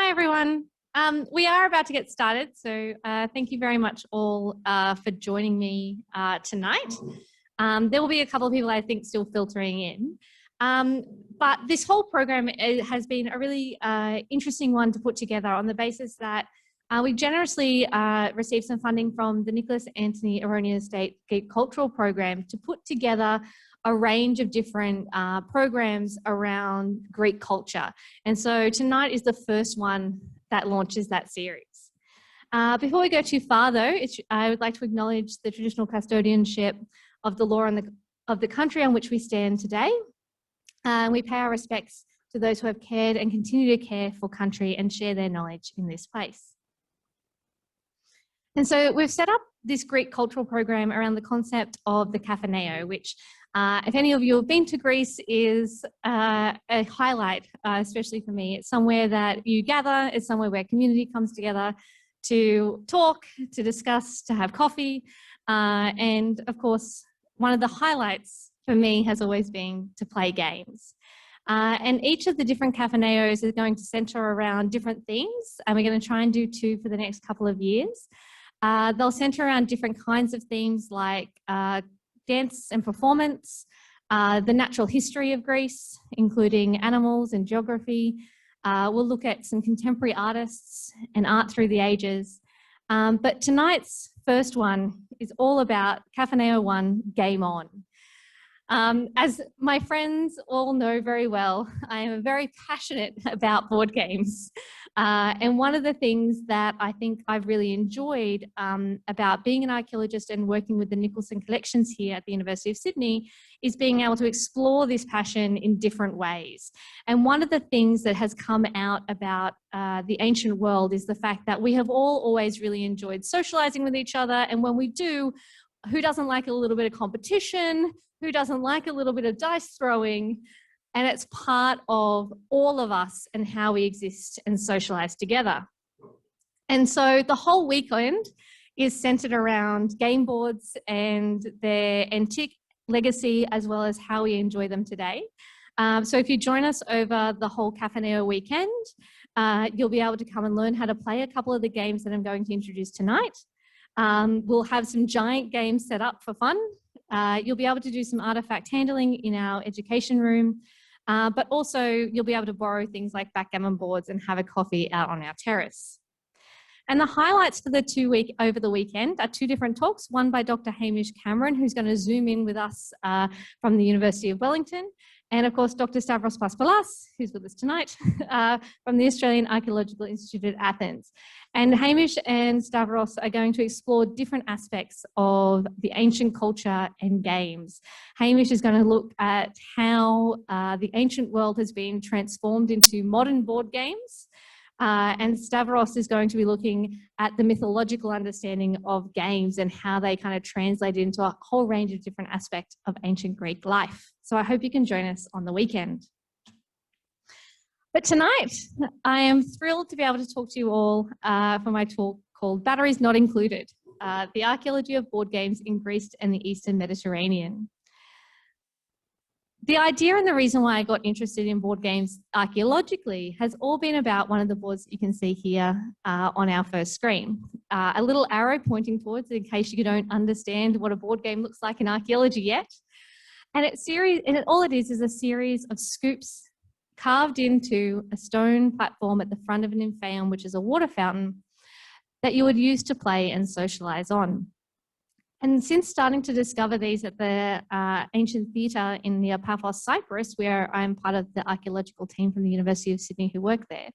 Hi, everyone. We are about to get started, so thank you very much all for joining me tonight. There will be a couple of people I think still filtering in, but this whole program has been a really interesting one to put together on the basis that we generously received some funding from the Nicholas Anthony Aronian State Geek Cultural Program to put together a range of different programs around Greek culture. And so tonight is the first one that launches that series. Before we go too far though, I would like to acknowledge the traditional custodianship of the law of the country on which we stand today. We pay our respects to those who have cared and continue to care for country and share their knowledge in this place. And so we've set up this Greek cultural program around the concept of the Kaphaneo, which if any of you have been to Greece, is a highlight, especially for me. It's somewhere that you gather, it's somewhere where community comes together to talk, to discuss, to have coffee. And of course, one of the highlights for me has always been to play games. And each of the different Kaphaneos is going to center around different themes, and we're going to try and do 2 for the next couple of years. They'll center around different kinds of themes like dance and performance, the natural history of Greece, including animals and geography. We'll look at some contemporary artists and art through the ages. But tonight's first one is all about Kaphaneo 1, Game On. As my friends all know very well, I am very passionate about board games. And one of the things that I think I've really enjoyed about being an archaeologist and working with the Nicholson collections here at the University of Sydney is being able to explore this passion in different ways. And one of the things that has come out about the ancient world is the fact that we have all always really enjoyed socializing with each other. And when we do, who doesn't like a little bit of competition? Who doesn't like a little bit of dice throwing? And it's part of all of us and how we exist and socialize together. And so the whole weekend is centered around game boards and their antique legacy, as well as how we enjoy them today. So if you join us over the whole Kaphaneo weekend, you'll be able to come and learn how to play a couple of the games that I'm going to introduce tonight. We'll have some giant games set up for fun. You'll be able to do some artifact handling in our education room, but also you'll be able to borrow things like backgammon boards and have a coffee out on our terrace. And the highlights for the 2 week over the weekend are 2 different talks, one by Dr. Hamish Cameron, who's going to zoom in with us from the University of Wellington, and of course, Dr. Stavros Paspoulas, who's with us tonight, from the Australian Archaeological Institute at Athens. And Hamish and Stavros are going to explore different aspects of the ancient culture and games. Hamish is going to look at how the ancient world has been transformed into modern board games. And Stavros is going to be looking at the mythological understanding of games and how they kind of translate into a whole range of different aspects of ancient Greek life. So I hope you can join us on the weekend. But tonight, I am thrilled to be able to talk to you all for my talk called Batteries Not Included, the Archaeology of Board Games in Greece and the Eastern Mediterranean. The idea and the reason why I got interested in board games archaeologically has all been about one of the boards that you can see here on our first screen. A little arrow pointing towards it in case you don't understand what a board game looks like in archaeology yet. And all it is a series of scoops carved into a stone platform at the front of an infeum, which is a water fountain that you would use to play and socialize on. And since starting to discover these at the ancient theatre in near Paphos, Cyprus, where I'm part of the archaeological team from the University of Sydney who work there,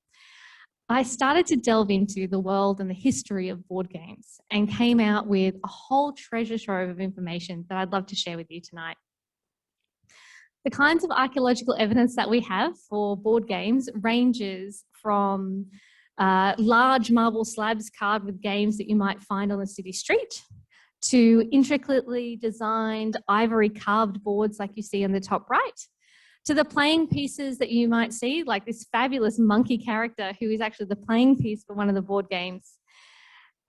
I started to delve into the world and the history of board games and came out with a whole treasure trove of information that I'd love to share with you tonight. The kinds of archaeological evidence that we have for board games ranges from large marble slabs carved with games that you might find on the city street, to intricately designed ivory carved boards like you see in the top right, to the playing pieces that you might see, like this fabulous monkey character who is actually the playing piece for one of the board games.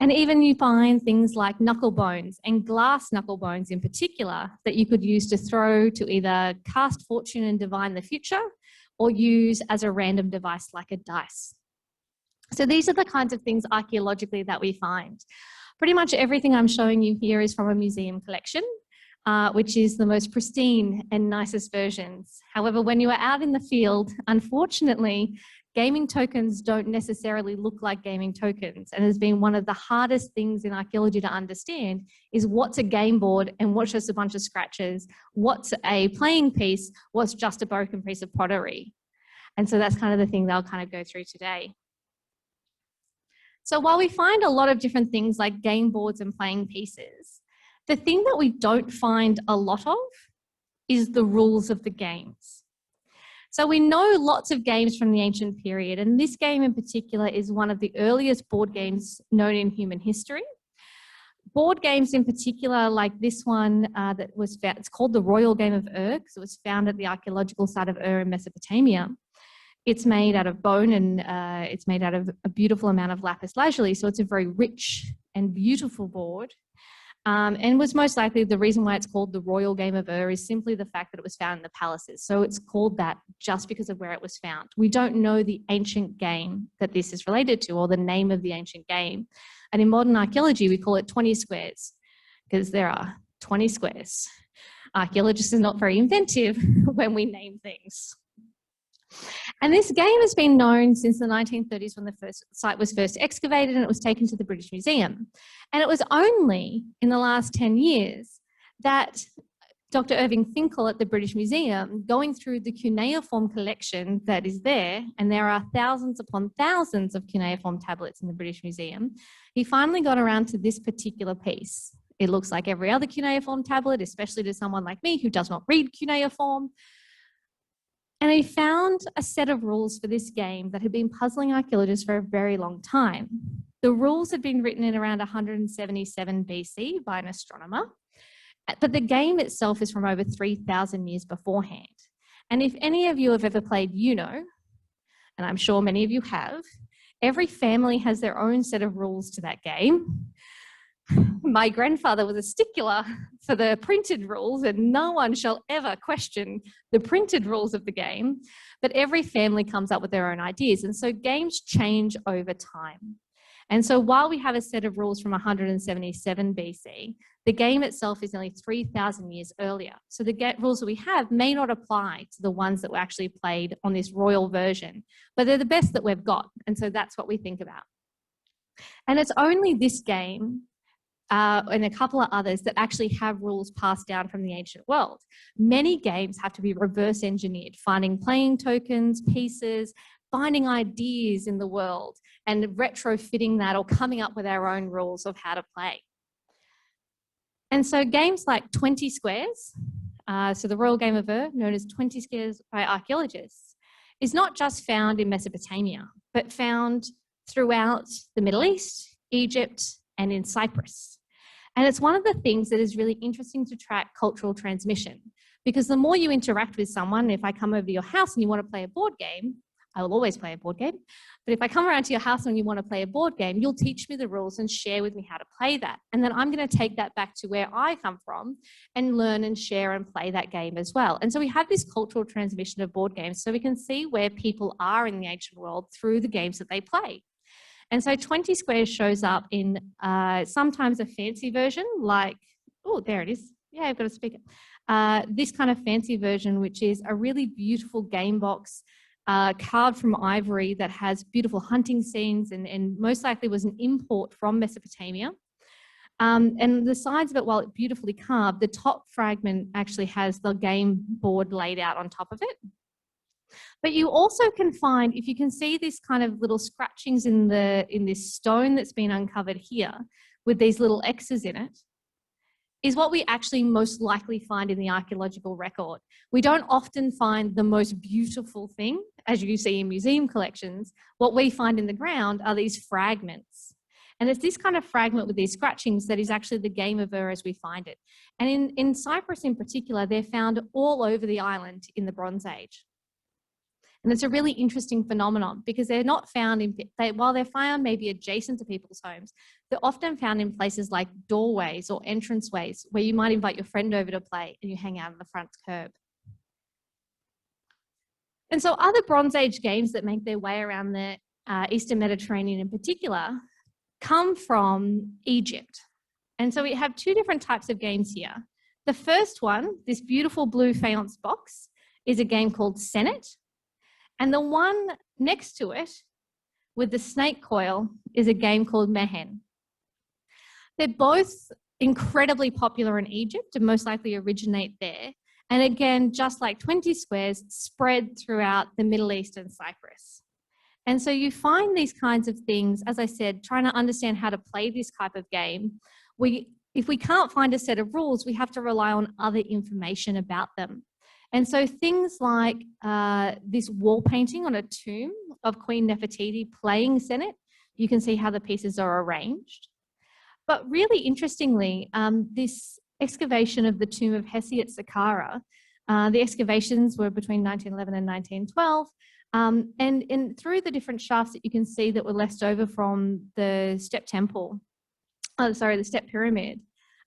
And even you find things like knucklebones and glass knucklebones in particular that you could use to throw to either cast fortune and divine the future or use as a random device like a dice. So these are the kinds of things archaeologically that we find. Pretty much everything I'm showing you here is from a museum collection, which is the most pristine and nicest versions. However, when you are out in the field, unfortunately, gaming tokens don't necessarily look like gaming tokens, and has been one of the hardest things in archaeology to understand is what's a game board and what's just a bunch of scratches, what's a playing piece, what's just a broken piece of pottery. And so that's kind of the thing that I'll kind of go through today. So while we find a lot of different things like game boards and playing pieces, the thing that we don't find a lot of is the rules of the games. So we know lots of games from the ancient period, and this game in particular is one of the earliest board games known in human history. Board games in particular, like this one that was found, it's called the Royal Game of Ur, because it was found at the archaeological site of Ur in Mesopotamia. It's made out of bone, and it's made out of a beautiful amount of lapis lazuli, so it's a very rich and beautiful board. And was most likely the reason why it's called the Royal Game of Ur is simply the fact that it was found in the palaces. So it's called that just because of where it was found. We don't know the ancient game that this is related to, or the name of the ancient game. And in modern archaeology, we call it 20 squares, because there are 20 squares. Archaeologists are not very inventive when we name things. And this game has been known since the 1930s when the site was first excavated and it was taken to the British Museum. And it was only in the last 10 years that Dr. Irving Finkel at the British Museum, going through the cuneiform collection that is there, and there are thousands upon thousands of cuneiform tablets in the British Museum, he finally got around to this particular piece. It looks like every other cuneiform tablet, especially to someone like me who does not read cuneiform. And he found a set of rules for this game that had been puzzling archaeologists for a very long time. The rules had been written in around 177 BC by an astronomer, but the game itself is from over 3,000 years beforehand. And if any of you have ever played Uno, and I'm sure many of you have, every family has their own set of rules to that game. My grandfather was a stickler for the printed rules, and no one shall ever question the printed rules of the game, but every family comes up with their own ideas. And so games change over time. And so while we have a set of rules from 177 BC, the game itself is nearly 3,000 years earlier. So the rules that we have may not apply to the ones that were actually played on this royal version, but they're the best that we've got. And so that's what we think about. And it's only this game and a couple of others that actually have rules passed down from the ancient world. Many games have to be reverse engineered, finding playing tokens, pieces, finding ideas in the world and retrofitting that or coming up with our own rules of how to play. And so games like 20 squares, so the Royal Game of Ur, known as 20 squares by archaeologists, is not just found in Mesopotamia, but found throughout the Middle East, Egypt, and in Cyprus. And it's one of the things that is really interesting to track cultural transmission, because the more you interact with someone, if I come over to your house and you want to play a board game, I will always play a board game. But if I come around to your house and you want to play a board game, you'll teach me the rules and share with me how to play that. And then I'm going to take that back to where I come from and learn and share and play that game as well. And so we have this cultural transmission of board games so we can see where people are in the ancient world through the games that they play. And so 20 squares shows up in sometimes a fancy version like, oh, there it is. Yeah, I've got a speaker. This kind of fancy version, which is a really beautiful game box carved from ivory that has beautiful hunting scenes and most likely was an import from Mesopotamia. And the sides of it, while it's beautifully carved, the top fragment actually has the game board laid out on top of it. But you also can find, if you can see this kind of little scratchings in this stone that's been uncovered here with these little X's in it, is what we actually most likely find in the archaeological record. We don't often find the most beautiful thing, as you see in museum collections. What we find in the ground are these fragments. And it's this kind of fragment with these scratchings that is actually the Game of Ur as we find it. And in Cyprus in particular, they're found all over the island in the Bronze Age. And it's a really interesting phenomenon because they're not found while they're found maybe adjacent to people's homes, they're often found in places like doorways or entranceways where you might invite your friend over to play and you hang out on the front curb. And so other Bronze Age games that make their way around the Eastern Mediterranean in particular, come from Egypt. And so we have two different types of games here. The first one, this beautiful blue faience box, is a game called Senet. And the one next to it with the snake coil is a game called Mehen. They're both incredibly popular in Egypt and most likely originate there. And again, just like 20 squares, spread throughout the Middle East and Cyprus. And so you find these kinds of things, as I said, trying to understand how to play this type of game. If we can't find a set of rules, we have to rely on other information about them. And so things like this wall painting on a tomb of Queen Nefertiti playing Senet, you can see how the pieces are arranged. But really interestingly, this excavation of the tomb of Hesi at Saqqara, the excavations were between 1911 and 1912. And through the different shafts that you can see that were left over from the step temple, the step pyramid,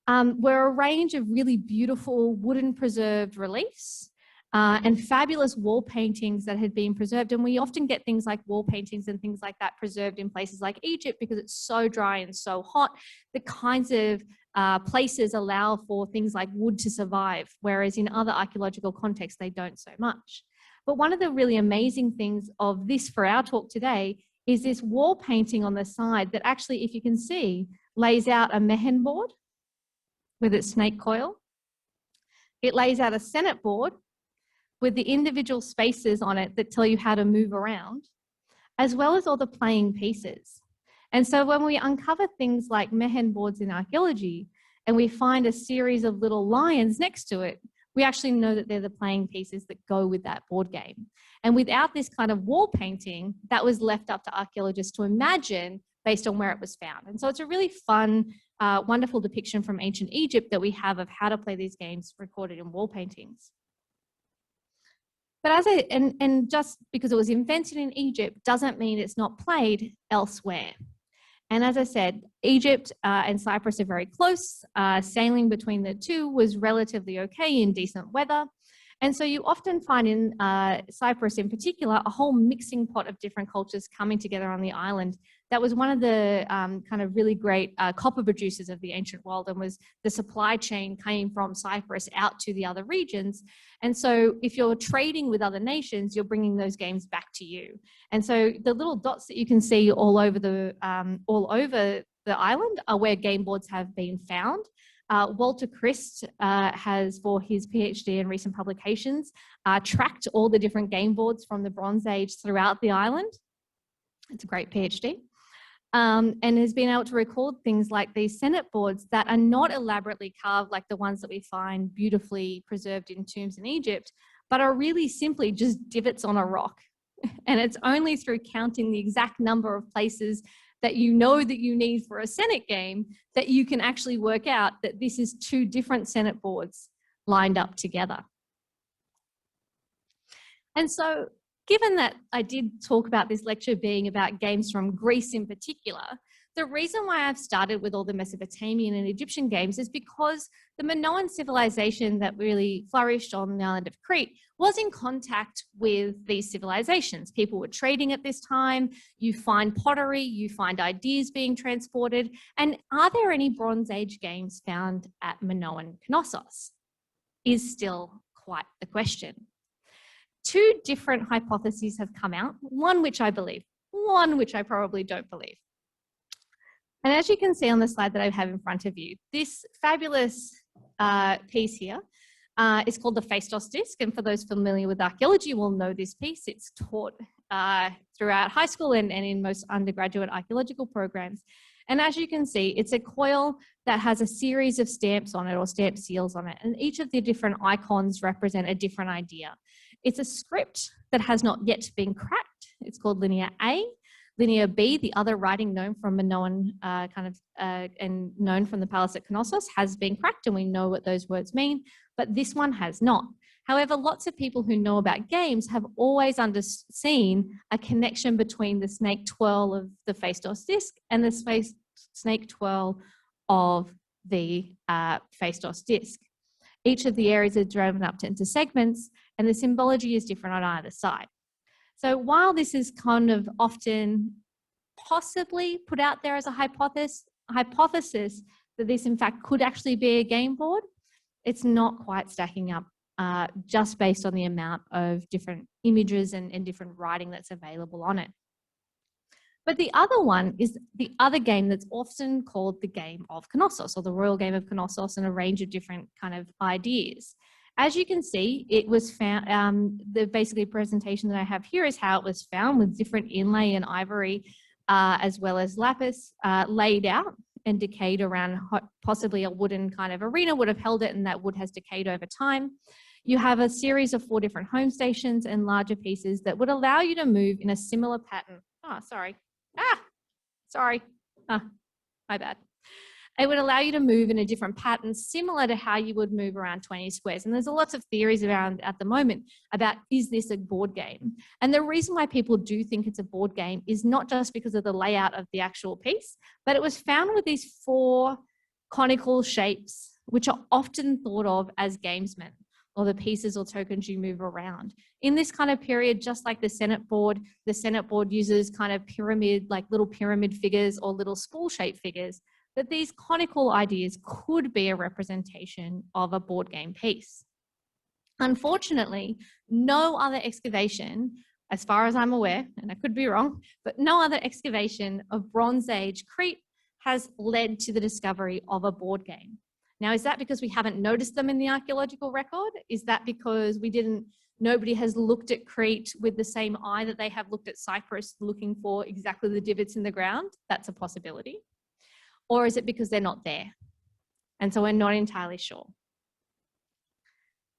were a range of really beautiful wooden preserved reliefs and fabulous wall paintings that had been preserved. And we often get things like wall paintings and things like that preserved in places like Egypt because it's so dry and so hot. The kinds of places allow for things like wood to survive, whereas in other archaeological contexts, they don't so much. But one of the really amazing things of this for our talk today is this wall painting on the side that actually, if you can see, lays out a Mehen board with its snake coil. It lays out a Senet board with the individual spaces on it that tell you how to move around, as well as all the playing pieces. And so when we uncover things like Mehen boards in archaeology, and we find a series of little lions next to it, we actually know that they're the playing pieces that go with that board game. And without this kind of wall painting, that was left up to archaeologists to imagine based on where it was found. And so it's a really fun, wonderful depiction from ancient Egypt that we have of how to play these games recorded in wall paintings. But and just because it was invented in Egypt doesn't mean it's not played elsewhere. And as I said, Egypt and Cyprus are very close. Sailing between the two was relatively okay in decent weather. And so you often find in Cyprus in particular, a whole mixing pot of different cultures coming together on the island. That was one of the kind of really great copper producers of the ancient world, and was the supply chain came from Cyprus out to the other regions. And so if you're trading with other nations, you're bringing those games back to you. And so the little dots that you can see all over the island are where game boards have been found. Walter Christ has, for his PhD and recent publications, tracked all the different game boards from the Bronze Age throughout the island. It's a great PhD. And has been able to record things like these Senet boards that are not elaborately carved like the ones that we find beautifully preserved in tombs in Egypt, but are really simply just divots on a rock. And it's only through counting the exact number of places that you know that you need for a Senet game that you can actually work out that this is two different Senet boards lined up together. And so, given that I did talk about this lecture being about games from Greece in particular, the reason why I've started with all the Mesopotamian and Egyptian games is because the Minoan civilization that really flourished on the island of Crete was in contact with these civilizations. People were trading at this time. You find pottery, you find ideas being transported. And are there any Bronze Age games found at Minoan Knossos? Is still quite the question. Two different hypotheses have come out, one which I believe, one which I probably don't believe. And as you can see on the slide that I have in front of you, this fabulous piece here is called the Phaistos disc. And for those familiar with archaeology will know this piece. It's taught throughout high school and in most undergraduate archaeological programs. And as you can see, it's a coil that has a series of stamps on it, or stamp seals on it. And each of the different icons represent a different idea. It's a script that has not yet been cracked. It's called Linear A. Linear B, the other writing known from Minoan and known from the palace at Knossos, has been cracked, and we know what those words mean, but this one has not. However, lots of people who know about games have always seen a connection between the snake twirl of the Phaistos disc and the snake twirl of the Phaistos disc. Each of the areas are broken up into segments, and the symbology is different on either side. So while this is kind of often possibly put out there as a hypothesis that this in fact could actually be a game board, it's not quite stacking up just based on the amount of different images and different writing that's available on it. But the other one is the other game that's often called the game of Knossos, or the royal game of Knossos, and a range of different kind of ideas. As you can see, it was found, the basically presentation that I have here is how it was found, with different inlay and ivory, as well as lapis laid out and decayed around possibly a wooden kind of arena would have held it, and that wood has decayed over time. You have a series of 4 different home stations and larger pieces that would allow you to move in a similar pattern. Oh, sorry. My bad. It would allow you to move in a different pattern similar to how you would move around 20 squares. And there's lots of theories around at the moment about, is this a board game? And the reason why people do think it's a board game is not just because of the layout of the actual piece, but it was found with these 4 conical shapes, which are often thought of as gamesmen, or the pieces or tokens you move around. In this kind of period, just like the Senate board uses kind of pyramid, like little pyramid figures or little spool-shaped figures, that these conical ideas could be a representation of a board game piece. Unfortunately, no other excavation, as far as I'm aware, and I could be wrong, but no other excavation of Bronze Age Crete has led to the discovery of a board game. Now, is that because we haven't noticed them in the archaeological record? Is that because nobody has looked at Crete with the same eye that they have looked at Cyprus, looking for exactly the divots in the ground? That's a possibility. Or is it because they're not there? And so we're not entirely sure.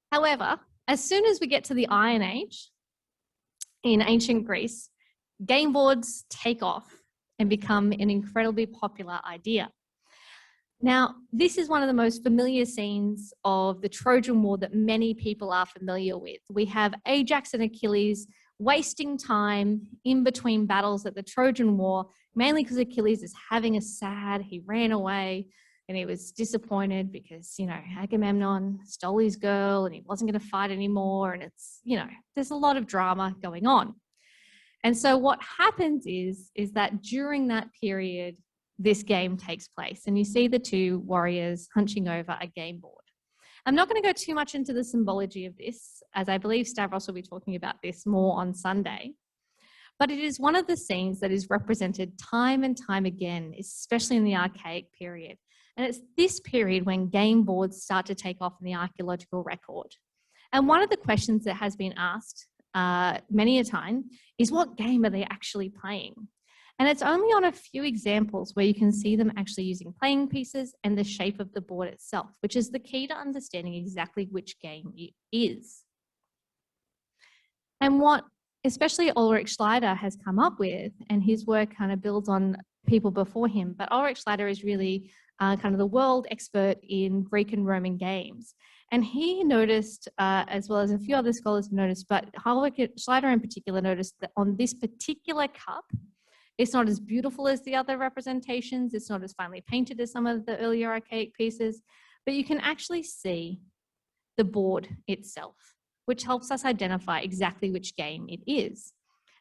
However, as soon as we get to the Iron Age in ancient Greece, game boards take off and become an incredibly popular idea. Now, this is one of the most familiar scenes of the Trojan War that many people are familiar with. We have Ajax and Achilles wasting time in between battles at the Trojan War, mainly because Achilles is having a he ran away and he was disappointed because, Agamemnon stole his girl and he wasn't going to fight anymore. And it's, there's a lot of drama going on. And so what happens is that during that period, this game takes place, and you see the 2 warriors hunching over a game board. I'm not going to go too much into the symbology of this, as I believe Stavros will be talking about this more on Sunday, but it is one of the scenes that is represented time and time again, especially in the archaic period. And it's this period when game boards start to take off in the archaeological record. And one of the questions that has been asked many a time is, what game are they actually playing? And it's only on a few examples where you can see them actually using playing pieces and the shape of the board itself, which is the key to understanding exactly which game it is. And what especially Ulrich Schleider has come up with, and his work kind of builds on people before him, but Ulrich Schleider is really kind of the world expert in Greek and Roman games. And he noticed, as well as a few other scholars noticed, but Ulrich Schleider in particular noticed that on this particular cup, it's not as beautiful as the other representations. It's not as finely painted as some of the earlier archaic pieces, but you can actually see the board itself, which helps us identify exactly which game it is.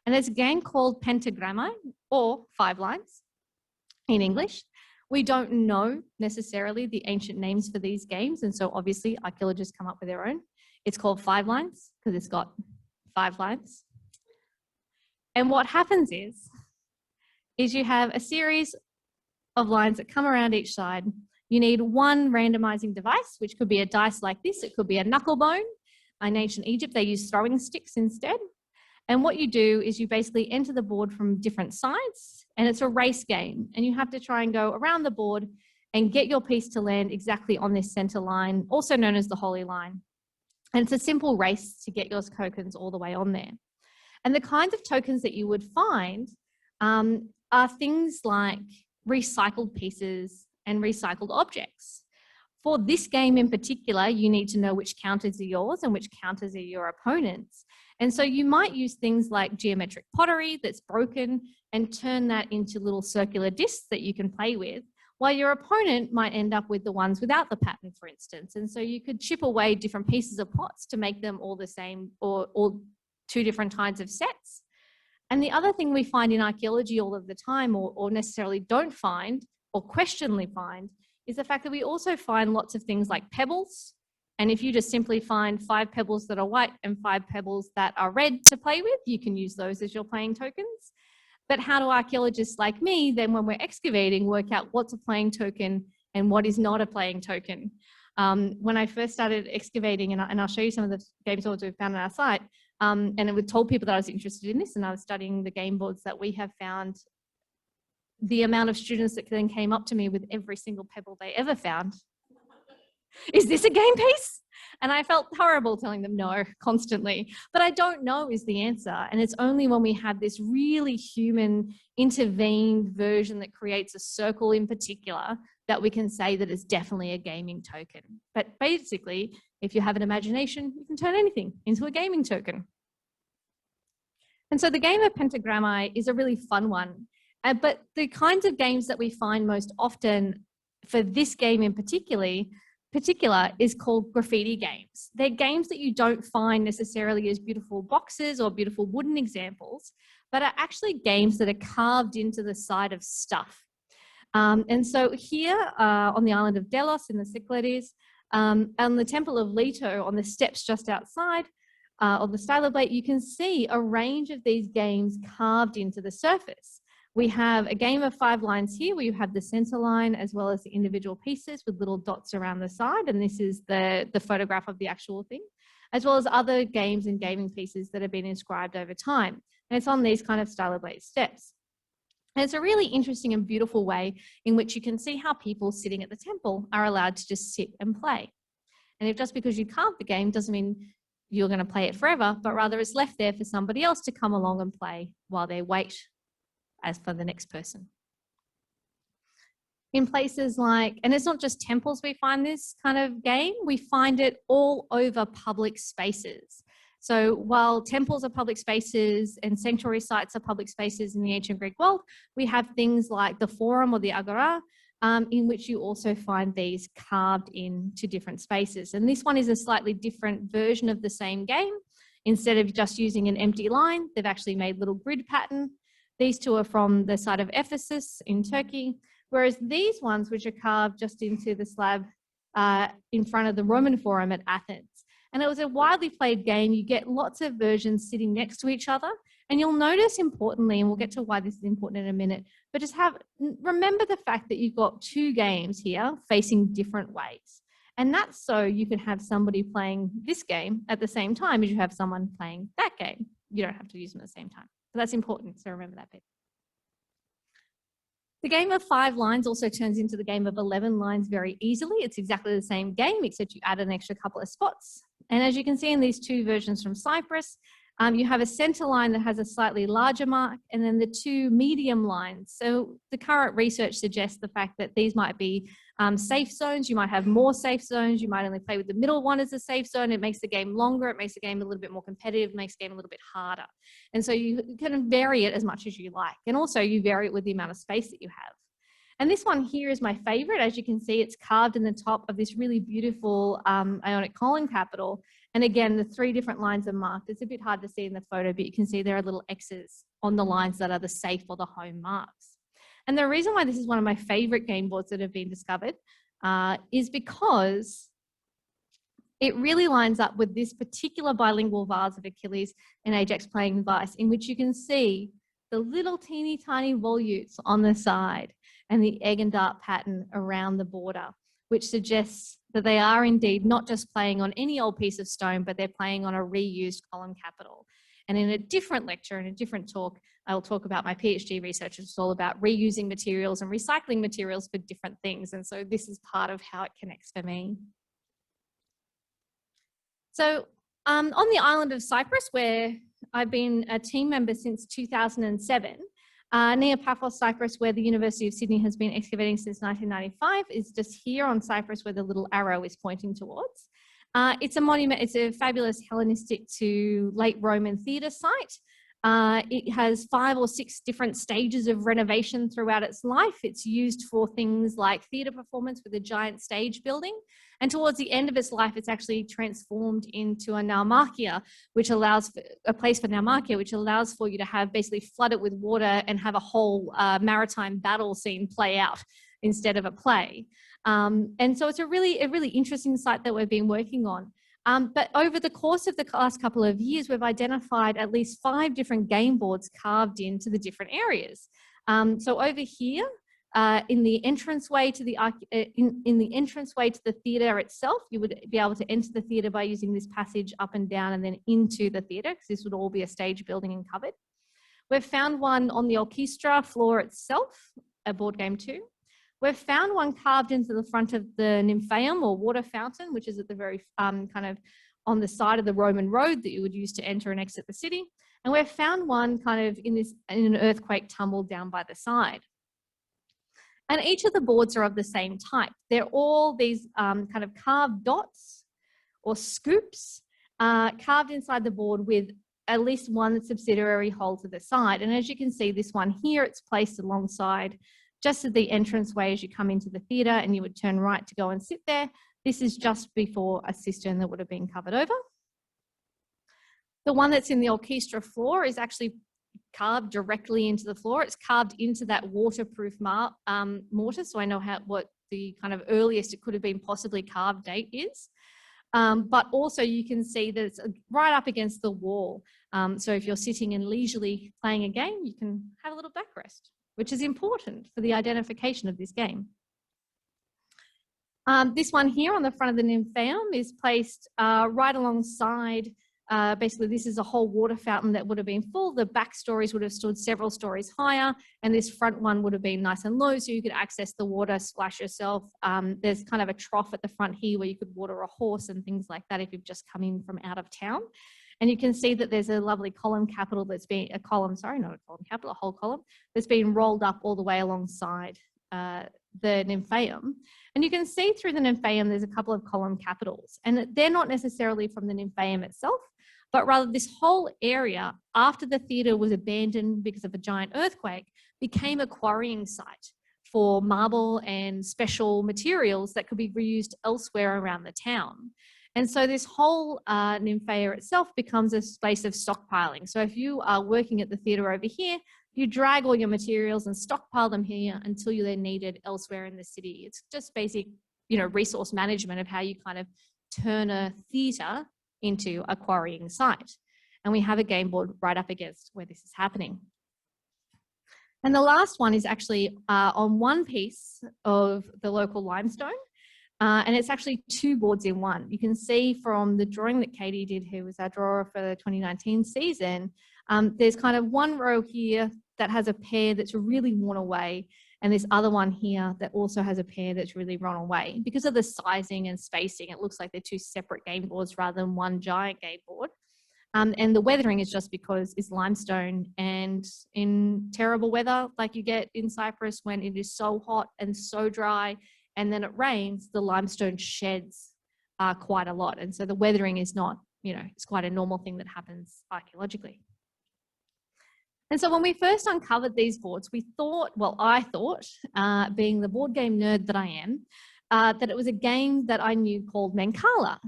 And there's a game called Pente Grammai, or 5 lines in English. We don't know necessarily the ancient names for these games, and so obviously archaeologists come up with their own. It's called 5 lines because it's got 5 lines. And what happens is you have a series of lines that come around each side. You need one randomizing device, which could be a dice like this. It could be a knucklebone. In ancient Egypt, they used throwing sticks instead. And what you do is you basically enter the board from different sides, and it's a race game. And you have to try and go around the board and get your piece to land exactly on this center line, also known as the holy line. And it's a simple race to get your tokens all the way on there. And the kinds of tokens that you would find are things like recycled pieces and recycled objects. For this game in particular, you need to know which counters are yours and which counters are your opponent's. And so you might use things like geometric pottery that's broken and turn that into little circular discs that you can play with, while your opponent might end up with the ones without the pattern, for instance. And so you could chip away different pieces of pots to make them all the same, or 2 different kinds of sets. And the other thing we find in archaeology all of the time, or necessarily don't find, or questionably find, is the fact that we also find lots of things like pebbles. And if you just simply find 5 pebbles that are white and 5 pebbles that are red to play with, you can use those as your playing tokens. But how do archaeologists like me, then when we're excavating, work out what's a playing token and what is not a playing token? When I first started excavating, and I'll show you some of the game boards we've found on our site, and it told people that I was interested in this, and I was studying the game boards that we have found, the amount of students that then came up to me with every single pebble they ever found. Is this a game piece? And I felt horrible telling them no constantly, but I don't know is the answer. And it's only when we have this really human intervened version that creates a circle in particular that we can say that it's definitely a gaming token. But basically, if you have an imagination, you can turn anything into a gaming token. And so the game of Pente Grammai is a really fun one. But the kinds of games that we find most often for this game in particular is called graffiti games. They're games that you don't find necessarily as beautiful boxes or beautiful wooden examples, but are actually games that are carved into the side of stuff. And so here on the island of Delos in the Cyclades, on the Temple of Leto, on the steps just outside of the Stylobate, you can see a range of these games carved into the surface. We have a game of 5 lines here where you have the center line as well as the individual pieces with little dots around the side. And this is the photograph of the actual thing, as well as other games and gaming pieces that have been inscribed over time. And it's on these kind of Stylobate steps. And it's a really interesting and beautiful way in which you can see how people sitting at the temple are allowed to just sit and play. And if just because you carved the game doesn't mean you're going to play it forever, but rather it's left there for somebody else to come along and play while they wait as for the next person. In places like, and it's not just temples we find this kind of game, we find it all over public spaces. So while temples are public spaces and sanctuary sites are public spaces in the ancient Greek world, we have things like the forum or the agora, in which you also find these carved into different spaces. And this one is a slightly different version of the same game. Instead of just using an empty line, they've actually made little grid pattern. These 2 are from the site of Ephesus in Turkey, whereas these ones, which are carved just into the slab in front of the Roman Forum at Athens. And it was a widely played game. You get lots of versions sitting next to each other. And you'll notice importantly, and we'll get to why this is important in a minute, but just remember the fact that you've got 2 games here facing different ways. And that's so you can have somebody playing this game at the same time as you have someone playing that game. You don't have to use them at the same time. So that's important, so remember that bit. The game of 5 lines also turns into the game of 11 lines very easily. It's exactly the same game, except you add an extra couple of spots. And as you can see in these 2 versions from Cyprus, you have a center line that has a slightly larger mark and then the 2 medium lines. So the current research suggests the fact that these might be safe zones. You might have more safe zones. You might only play with the middle one as a safe zone. It makes the game longer. It makes the game a little bit more competitive. It makes the game a little bit harder. And so you can vary it as much as you like. And also you vary it with the amount of space that you have. And this one here is my favorite. As you can see, it's carved in the top of this really beautiful Ionic column capital. And again, the 3 different lines are marked. It's a bit hard to see in the photo, but you can see there are little X's on the lines that are the safe or the home marks. And the reason why this is one of my favorite game boards that have been discovered is because it really lines up with this particular bilingual vase of Achilles and Ajax playing vice, in which you can see the little teeny tiny volutes on the side and the egg and dart pattern around the border, which suggests that they are indeed not just playing on any old piece of stone, but they're playing on a reused column capital. And in a different lecture, in a different talk, I will talk about my PhD research. It's all about reusing materials and recycling materials for different things. And so this is part of how it connects for me. So on the island of Cyprus, where I've been a team member since 2007, near Paphos, Cyprus, where the University of Sydney has been excavating since 1995, is just here on Cyprus where the little arrow is pointing towards. It's a monument, it's a fabulous Hellenistic to late Roman theatre site. It has 5 or 6 different stages of renovation throughout its life. It's used for things like theatre performance with a giant stage building. And towards the end of its life, it's actually transformed into a naumachia, which allows for, a place for naumachia, which allows for you to have basically flood it with water and have a whole maritime battle scene play out instead of a play. And so it's a really interesting site that we've been working on. But over the course of the last couple of years, we've identified at least 5 different game boards carved into the different areas. So over here, in the entranceway to the theatre itself, you would be able to enter the theatre by using this passage up and down and then into the theatre, because this would all be a stage building and covered. We've found one on the orchestra floor itself, a board game 2. We've found one carved into the front of the nymphaeum or water fountain, which is at the very kind of on the side of the Roman road that you would use to enter and exit the city. And we've found one kind of in an earthquake tumble down by the side. And each of the boards are of the same type. They're all these kind of carved dots or scoops carved inside the board with at least one subsidiary hole to the side. And as you can see, this one here, it's placed alongside just at the entranceway as you come into the theatre, and you would turn right to go and sit there. This is just before a cistern that would have been covered over. The one that's in the orchestra floor is actually carved directly into the floor. It's carved into that waterproof mortar, so I know what the kind of earliest it could have been possibly carved date is. But also you can see that it's right up against the wall. So if you're sitting and leisurely playing a game, you can have a little backrest, which is important for the identification of this game. This one here on the front of the nymphaeum is placed right alongside, basically this is a whole water fountain that would have been full. The back stories would have stood several stories higher, and this front one would have been nice and low so you could access the water, splash yourself. There's kind of a trough at the front here where you could water a horse and things like that if you've just come in from out of town. And you can see that there's a lovely column capital that's been, a whole column that's been rolled up all the way alongside the nymphaeum. And you can see through the nymphaeum, there's a couple of column capitals, and they're not necessarily from the nymphaeum itself, but rather this whole area, after the theatre was abandoned because of a giant earthquake, became a quarrying site for marble and special materials that could be reused elsewhere around the town. And so this whole nymphaea itself becomes a space of stockpiling. So if you are working at the theatre over here, you drag all your materials and stockpile them here until they're needed elsewhere in the city. It's just basic, resource management of how you kind of turn a theatre into a quarrying site. And we have a game board right up against where this is happening. And the last one is actually on one piece of the local limestone. And it's actually 2 boards in one. You can see from the drawing that Katie did, who was our drawer for the 2019 season, there's kind of one row here that has a pair that's really worn away, and this other one here that also has a pair that's really run away. Because of the sizing and spacing, it looks like they're 2 separate game boards rather than one giant game board. And the weathering is just because it's limestone, and in terrible weather like you get in Cyprus when it is so hot and so dry, and then it rains, the limestone sheds quite a lot. And so the weathering is not, it's quite a normal thing that happens archaeologically. And so when we first uncovered these boards, I thought, being the board game nerd that I am, that it was a game that I knew called Mancala.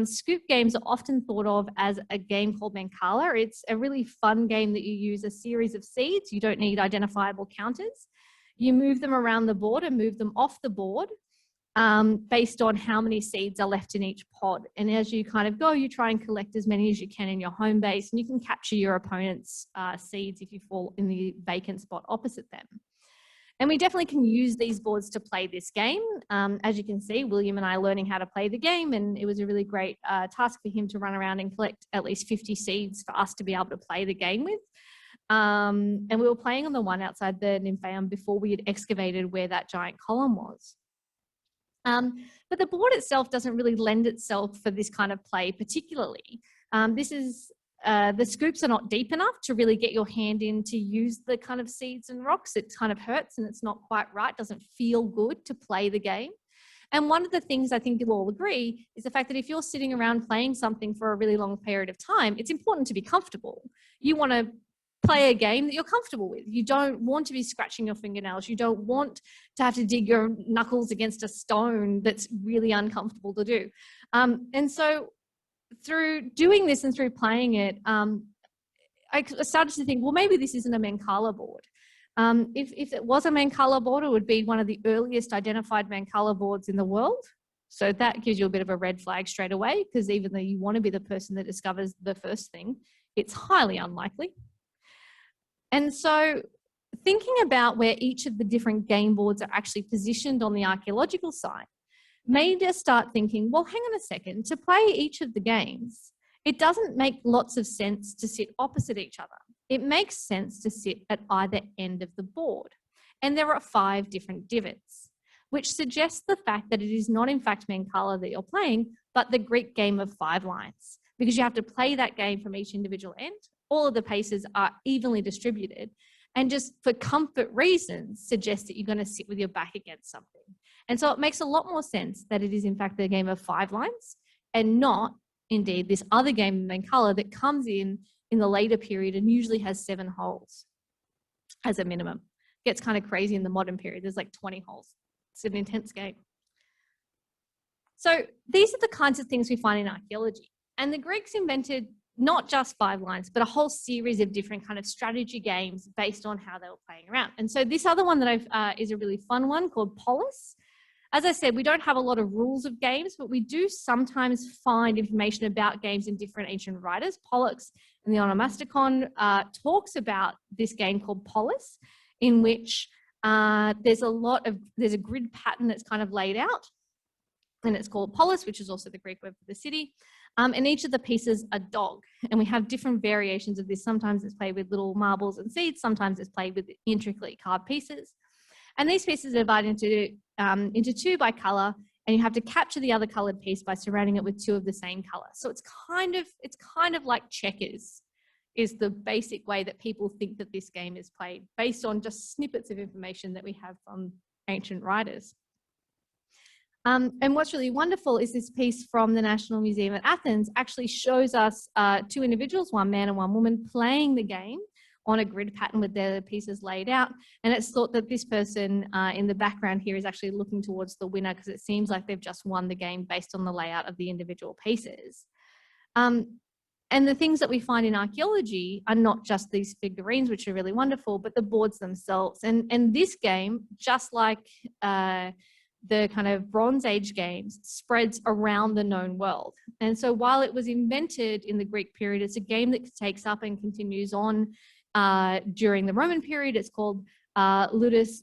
Scoop games are often thought of as a game called Mancala. It's a really fun game that you use a series of seeds. You don't need identifiable counters. You move them around the board and move them off the board based on how many seeds are left in each pod. And as you kind of go, you try and collect as many as you can in your home base, and you can capture your opponent's seeds if you fall in the vacant spot opposite them. And we definitely can use these boards to play this game. As you can see, William and I are learning how to play the game, and it was a really great task for him to run around and collect at least 50 seeds for us to be able to play the game with. And we were playing on the one outside the nymphaeum before we had excavated where that giant column was. But the board itself doesn't really lend itself for this kind of play particularly. The scoops are not deep enough to really get your hand in to use the kind of seeds and rocks. It kind of hurts and it's not quite right, doesn't feel good to play the game. And one of the things I think you'll all agree is the fact that if you're sitting around playing something for a really long period of time, it's important to be comfortable. You want to play a game that you're comfortable with. You don't want to be scratching your fingernails. You don't want to have to dig your knuckles against a stone that's really uncomfortable to do. And so through doing this and through playing it, I started to think, well, maybe this isn't a Mancala board. If it was a Mancala board, it would be one of the earliest identified Mancala boards in the world. So that gives you a bit of a red flag straight away, because even though you want to be the person that discovers the first thing, it's highly unlikely. And so thinking about where each of the different game boards are actually positioned on the archaeological site made us start thinking, well, hang on a second, to play each of the games, it doesn't make lots of sense to sit opposite each other. It makes sense to sit at either end of the board. And there are 5 different divots, which suggests the fact that it is not in fact Mancala that you're playing, but the Greek game of 5 lines, because you have to play that game from each individual end. All of the paces are evenly distributed, and just for comfort reasons suggests that you're going to sit with your back against something. And so it makes a lot more sense that it is in fact the game of 5 lines and not indeed this other game of Mancala that comes in the later period and usually has 7 holes as a minimum. It gets kind of crazy in the modern period. There's like 20 holes. It's an intense game. So these are the kinds of things we find in archaeology. And the Greeks invented not just 5 lines, but a whole series of different kind of strategy games based on how they were playing around. And so this other one that is a really fun one called Polis. As I said, we don't have a lot of rules of games, but we do sometimes find information about games in different ancient writers. Pollux in the Onomasticon talks about this game called Polis, in which there's a grid pattern that's kind of laid out, and it's called Polis, which is also the Greek word for the city. And each of the pieces are dog, and we have different variations of this. Sometimes it's played with little marbles and seeds. Sometimes it's played with intricately carved pieces. And these pieces are divided into 2 by colour, and you have to capture the other coloured piece by surrounding it with 2 of the same colour. So it's kind of like checkers, is the basic way that people think that this game is played, based on just snippets of information that we have from ancient writers. And what's really wonderful is this piece from the National Museum at Athens actually shows us 2 individuals, 1 man and 1 woman, playing the game on a grid pattern with their pieces laid out. And it's thought that this person in the background here is actually looking towards the winner, because it seems like they've just won the game based on the layout of the individual pieces. And the things that we find in archaeology are not just these figurines, which are really wonderful, but the boards themselves. And this game, just like the kind of Bronze Age games, spreads around the known world. And so while it was invented in the Greek period, it's a game that takes up and continues on during the Roman period. It's called Ludus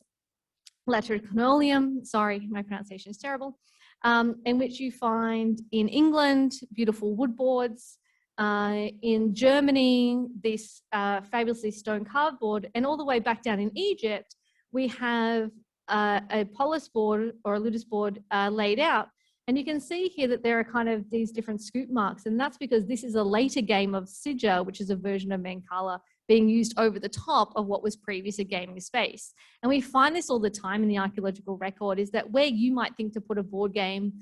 Latricunolium. Sorry, my pronunciation is terrible. In which you find in England beautiful wood boards, in Germany this fabulously stone carved board, and all the way back down in Egypt we have a polis board or a ludus board laid out. And you can see here that there are kind of these different scoop marks, and that's because this is a later game of Sija, which is a version of Mancala being used over the top of what was previously a gaming space. And we find this all the time in the archaeological record, is that where you might think to put a board game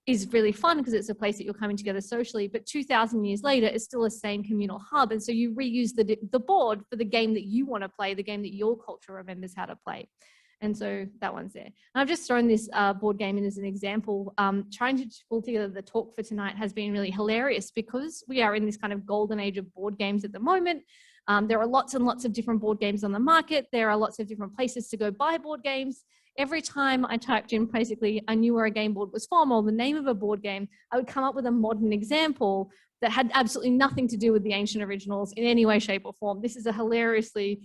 is really fun because it's a place that you're coming together socially, but 2,000 years later, it's still the same communal hub. And so you reuse the board for the game that you want to play, the game that your culture remembers how to play. And so that one's there. And I've just thrown this board game in as an example. Trying to pull together the talk for tonight has been really hilarious, because we are in this kind of golden age of board games at the moment. There are lots and lots of different board games on the market. There are lots of different places to go buy board games. Every time I typed in basically I knew where a game board was from or the name of a board game, I would come up with a modern example that had absolutely nothing to do with the ancient originals in any way, shape or form. This is a hilariously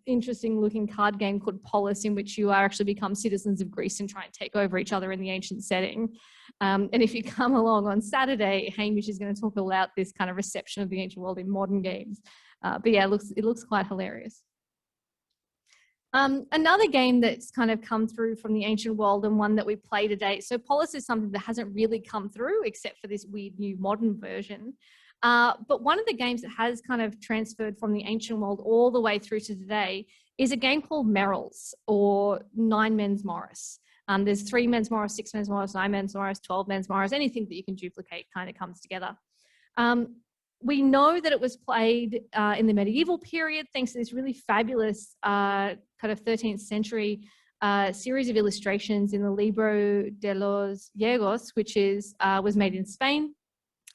interesting looking card game called Polis, in which you actually become citizens of Greece and try and take over each other in the ancient setting. And if you come along on Saturday, Hamish is going to talk about this kind of reception of the ancient world in modern games. But yeah, it looks quite hilarious. Another game that's kind of come through from the ancient world, and one that we play today. So Polis is something that hasn't really come through except for this weird new modern version. But one of the games that has kind of transferred from the ancient world all the way through to today is a game called Merrills, or 9 Men's Morris. There's 3 Men's Morris, 6 Men's Morris, 9 Men's Morris, 12 Men's Morris, anything that you can duplicate kind of comes together. We know that it was played in the medieval period, thanks to this really fabulous kind of 13th century series of illustrations in the Libro de los Juegos, which was made in Spain.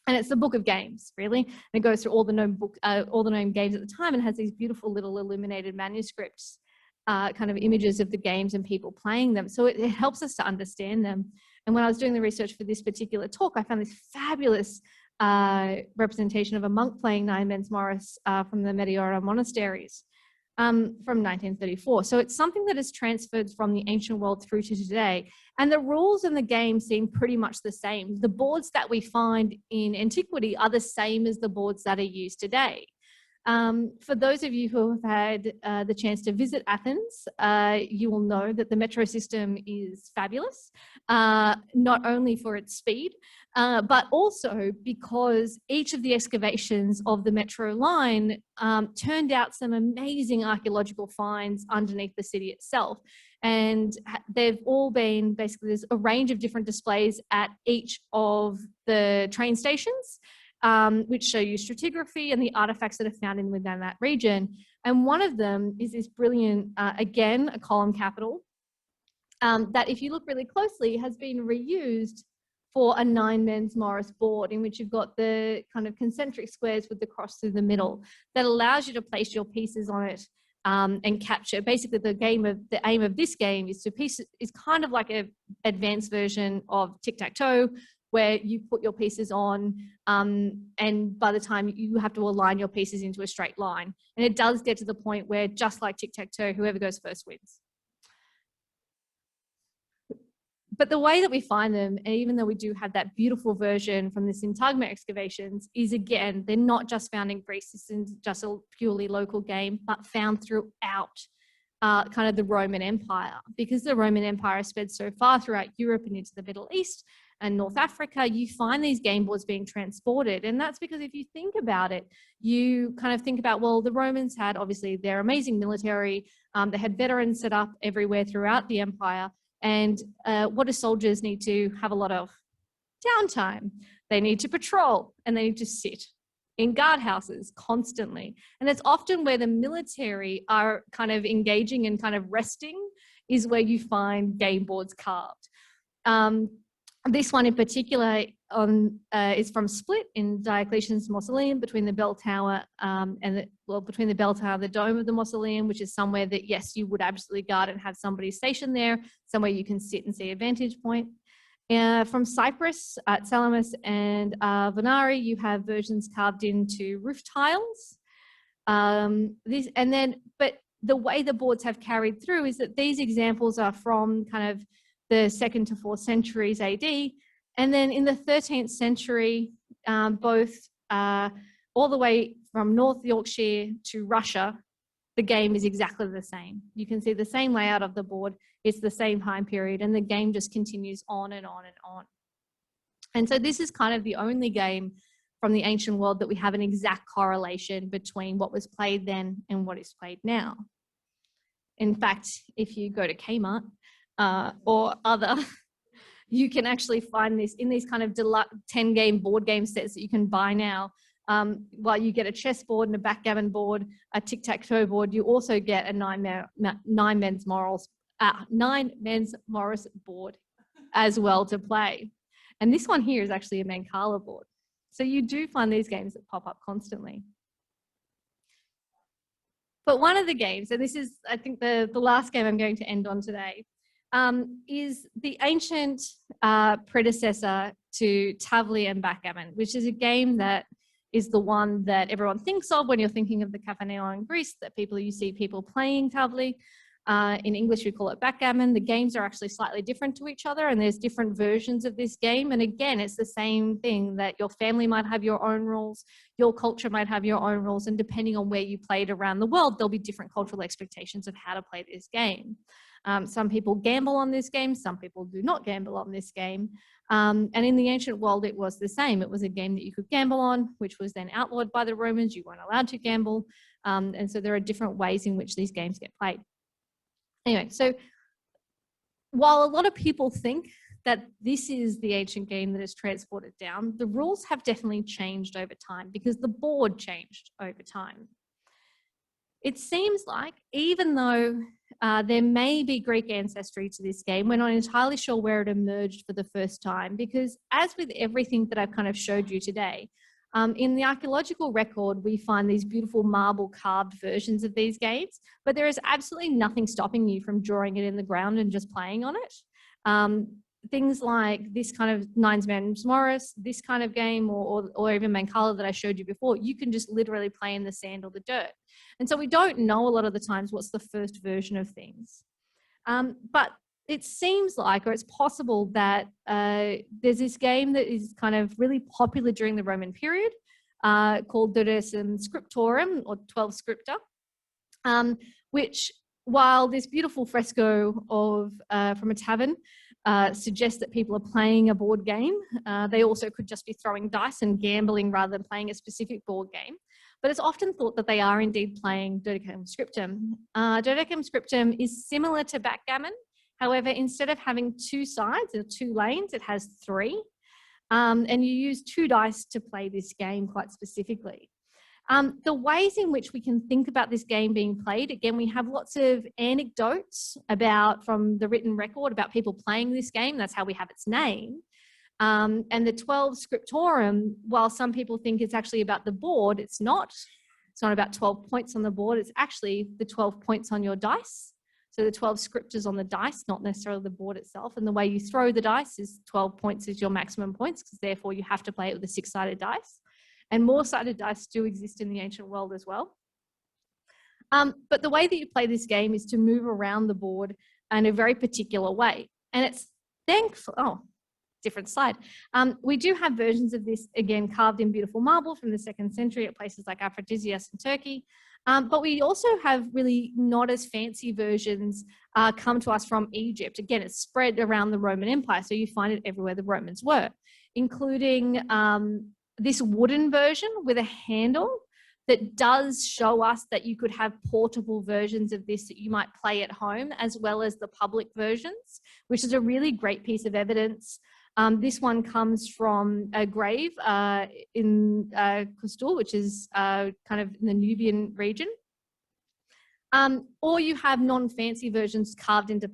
And it's the book of games, really. And it goes through all the known games at the time and has these beautiful little illuminated manuscripts, kind of images of the games and people playing them. So it helps us to understand them. And when I was doing the research for this particular talk, I found this fabulous representation of a monk playing nine men's Morris from the Meteora monasteries from 1934. So it's something that is transferred from the ancient world through to today. And the rules in the game seem pretty much the same. The boards that we find in antiquity are the same as the boards that are used today. For those of you who have had the chance to visit Athens, you will know that the metro system is fabulous, not only for its speed, but also because each of the excavations of the metro line turned out some amazing archaeological finds underneath the city itself. And they've all been, basically, there's a range of different displays at each of the train stations, which show you stratigraphy and the artifacts that are found within that region. And one of them is this brilliant, again, a column capital, that if you look really closely has been reused for a nine men's Morris board, in which you've got the kind of concentric squares with the cross through the middle that allows you to place your pieces on it and capture. Basically, the aim of this game is kind of like an advanced version of tic-tac-toe, where you put your pieces on and by the time you have to align your pieces into a straight line. And it does get to the point where, just like tic-tac-toe, whoever goes first wins. But the way that we find them, and even though we do have that beautiful version from the Syntagma excavations, is, again, they're not just found in Greece. This isn't just a purely local game, but found throughout kind of the Roman Empire. Because the Roman Empire spread so far throughout Europe and into the Middle East and North Africa, you find these game boards being transported. And that's because if you think about it, you kind of think about, well, the Romans had obviously their amazing military, they had veterans set up everywhere throughout the empire. And what do soldiers need to have a lot of? Downtime. They need to patrol and they need to sit in guardhouses constantly. And it's often where the military are kind of engaging and kind of resting is where you find game boards carved. This one in particular is from Split in Diocletian's mausoleum between the bell tower between the bell tower and the dome of the mausoleum, which is somewhere that, yes, you would absolutely guard and have somebody stationed there, somewhere you can sit and see a vantage point. From Cyprus at Salamis and Venari, you have versions carved into roof tiles. But the way the boards have carried through is that these examples are from kind of the 2nd to 4th centuries AD. And then in the 13th century, both all the way from North Yorkshire to Russia, the game is exactly the same. You can see the same layout of the board. It's the same time period, and the game just continues on and on and on. And so this is kind of the only game from the ancient world that we have an exact correlation between what was played then and what is played now. In fact, if you go to Kmart or other, you can actually find this in these kind of 10-game board game sets that you can buy now. While you get a chessboard and a backgammon board, a tic-tac-toe board, you also get a nine men's Morris board as well to play. And this one here is actually a Mancala board. So you do find these games that pop up constantly. But one of the games, and this is, I think, the last game I'm going to end on today, is the ancient predecessor to Tavli and backgammon, which is a game that is the one that everyone thinks of when you're thinking of the Kafaneo in Greece, that you see people playing Tavli. In English, we call it backgammon. The games are actually slightly different to each other, and there's different versions of this game. And again, it's the same thing, that your family might have your own rules, your culture might have your own rules, and depending on where you played around the world, there'll be different cultural expectations of how to play this game. Some people gamble on this game, some people do not gamble on this game. And in the ancient world, it was the same. It was a game that you could gamble on, which was then outlawed by the Romans. You weren't allowed to gamble. And so there are different ways in which these games get played. Anyway, so while a lot of people think that this is the ancient game that is transported down, the rules have definitely changed over time because the board changed over time. It seems like even though there may be Greek ancestry to this game, we're not entirely sure where it emerged for the first time, because as with everything that I've kind of showed you today, in the archaeological record, we find these beautiful marble carved versions of these games, but there is absolutely nothing stopping you from drawing it in the ground and just playing on it. Things like this kind of Nines Man's Morris, this kind of game, or even Mancala that I showed you before, you can just literally play in the sand or the dirt. And so we don't know a lot of the times what's the first version of things. But it seems like, or it's possible that there's this game that is kind of really popular during the Roman period called duodecim scriptorum, or 12 scripta, which, while this beautiful fresco of from a tavern suggests that people are playing a board game, they also could just be throwing dice and gambling rather than playing a specific board game. But it's often thought that they are indeed playing duodecim scriptum. Duodecim scriptum is similar to backgammon. However, instead of having two sides or two lanes, it has three. And you use 2 dice to play this game quite specifically. The ways in which we can think about this game being played, again, we have lots of anecdotes from the written record about people playing this game. That's how we have its name. And the 12 scriptorum, while some people think it's actually about the board, it's not. It's not about 12 points on the board. It's actually the 12 points on your dice. So the 12 scriptures on the dice, not necessarily the board itself. And the way you throw the dice is 12 points is your maximum points, because therefore you have to play it with a 6-sided dice. And more-sided dice do exist in the ancient world as well. But the way that you play this game is to move around the board in a very particular way. And it's thankful, different slide. We do have versions of this, again, carved in beautiful marble from the 2nd century at places like Aphrodisias in Turkey. But we also have really not as fancy versions come to us from Egypt. Again, it's spread around the Roman Empire, so you find it everywhere the Romans were, including this wooden version with a handle that does show us that you could have portable versions of this that you might play at home, as well as the public versions, which is a really great piece of evidence. This one comes from a grave in Kustul, which is kind of in the Nubian region. Or you have non-fancy versions carved into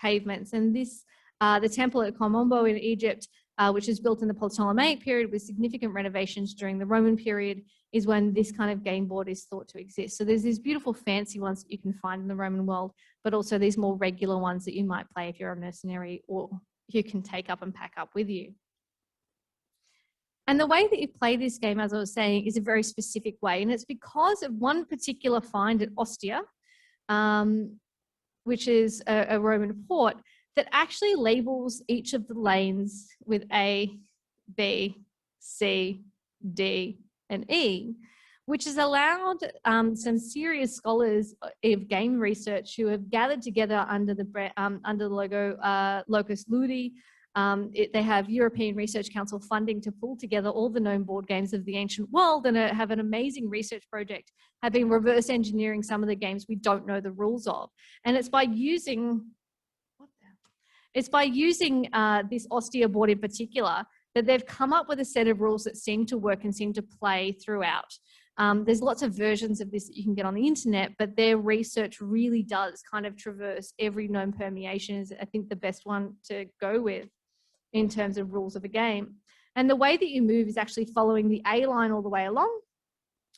pavements. And this, the temple at Komombo in Egypt, which is built in the Ptolemaic period with significant renovations during the Roman period, is when this kind of game board is thought to exist. So there's these beautiful fancy ones that you can find in the Roman world, but also these more regular ones that you might play if you're a mercenary or you can take up and pack up with you. And the way that you play this game, as I was saying, is a very specific way. And it's because of one particular find at Ostia, which is a Roman port, that actually labels each of the lanes with A, B, C, D, and E, which has allowed some serious scholars of game research who have gathered together under the logo Locus Ludi. They have European Research Council funding to pull together all the known board games of the ancient world, and have an amazing research project having reverse engineering some of the games we don't know the rules of. And it's by using this Ostia board in particular that they've come up with a set of rules that seem to work and seem to play throughout. There's lots of versions of this that you can get on the internet, but their research really does kind of traverse every known permeation, is I think the best one to go with in terms of rules of a game. And the way that you move is actually following the A line all the way along,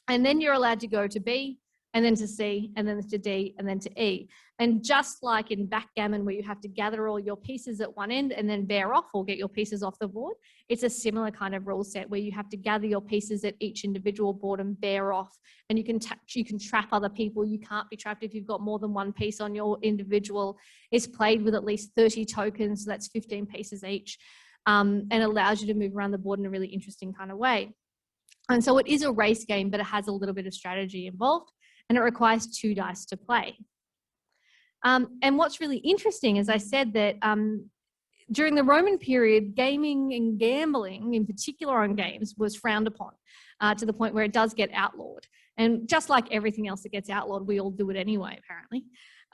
and then you're allowed to go to B, and then to C, and then to D, and then to E. And just like in backgammon, where you have to gather all your pieces at one end and then bear off or get your pieces off the board, it's a similar kind of rule set where you have to gather your pieces at each individual board and bear off. And you can trap other people. You can't be trapped if you've got more than one piece on your individual. It's played with at least 30 tokens, so that's 15 pieces each, and allows you to move around the board in a really interesting kind of way. And so it is a race game, but it has a little bit of strategy involved, and it requires 2 dice to play. And what's really interesting, as I said, that during the Roman period, gaming and gambling, in particular on games, was frowned upon to the point where it does get outlawed. And just like everything else that gets outlawed, we all do it anyway, apparently.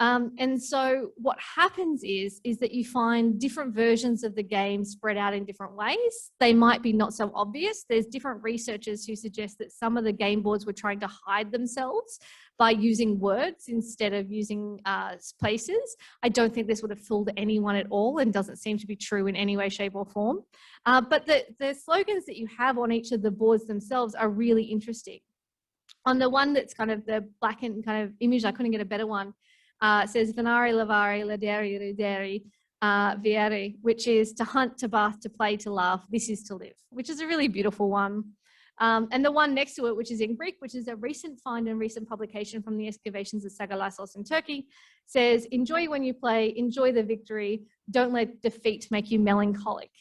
And so what happens is that you find different versions of the game spread out in different ways. They might be not so obvious. There's different researchers who suggest that some of the game boards were trying to hide themselves by using words instead of using places. I don't think this would have fooled anyone at all and doesn't seem to be true in any way, shape or form. But the slogans that you have on each of the boards themselves are really interesting. On the one that's kind of the blackened kind of image, I couldn't get a better one, it says venare, lavare, ladere, ridere, viere, which is to hunt, to bath, to play, to laugh. This is to live, which is a really beautiful one. And the one next to it, which is in Greek, which is a recent find and recent publication from the excavations of Sagalassos in Turkey, says, enjoy when you play, enjoy the victory, don't let defeat make you melancholic.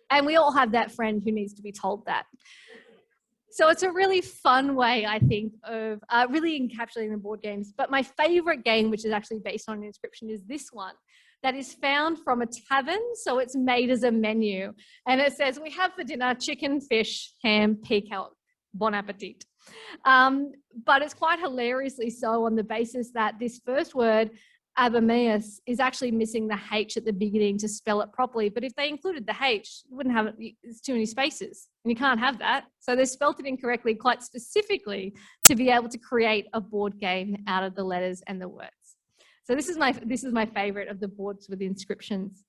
And we all have that friend who needs to be told that. So it's a really fun way, I think, of really encapsulating the board games. But my favorite game, which is actually based on an inscription, is this one that is found from a tavern. So it's made as a menu. And it says, we have for dinner chicken, fish, ham, peacock, bon appetit. But it's quite hilariously so on the basis that this first word, Abameus, is actually missing the H at the beginning to spell it properly. But if they included the H, you wouldn't have it, it's too many spaces and you can't have that. So they spelt it incorrectly quite specifically to be able to create a board game out of the letters and the words. So this is my favorite of the boards with inscriptions.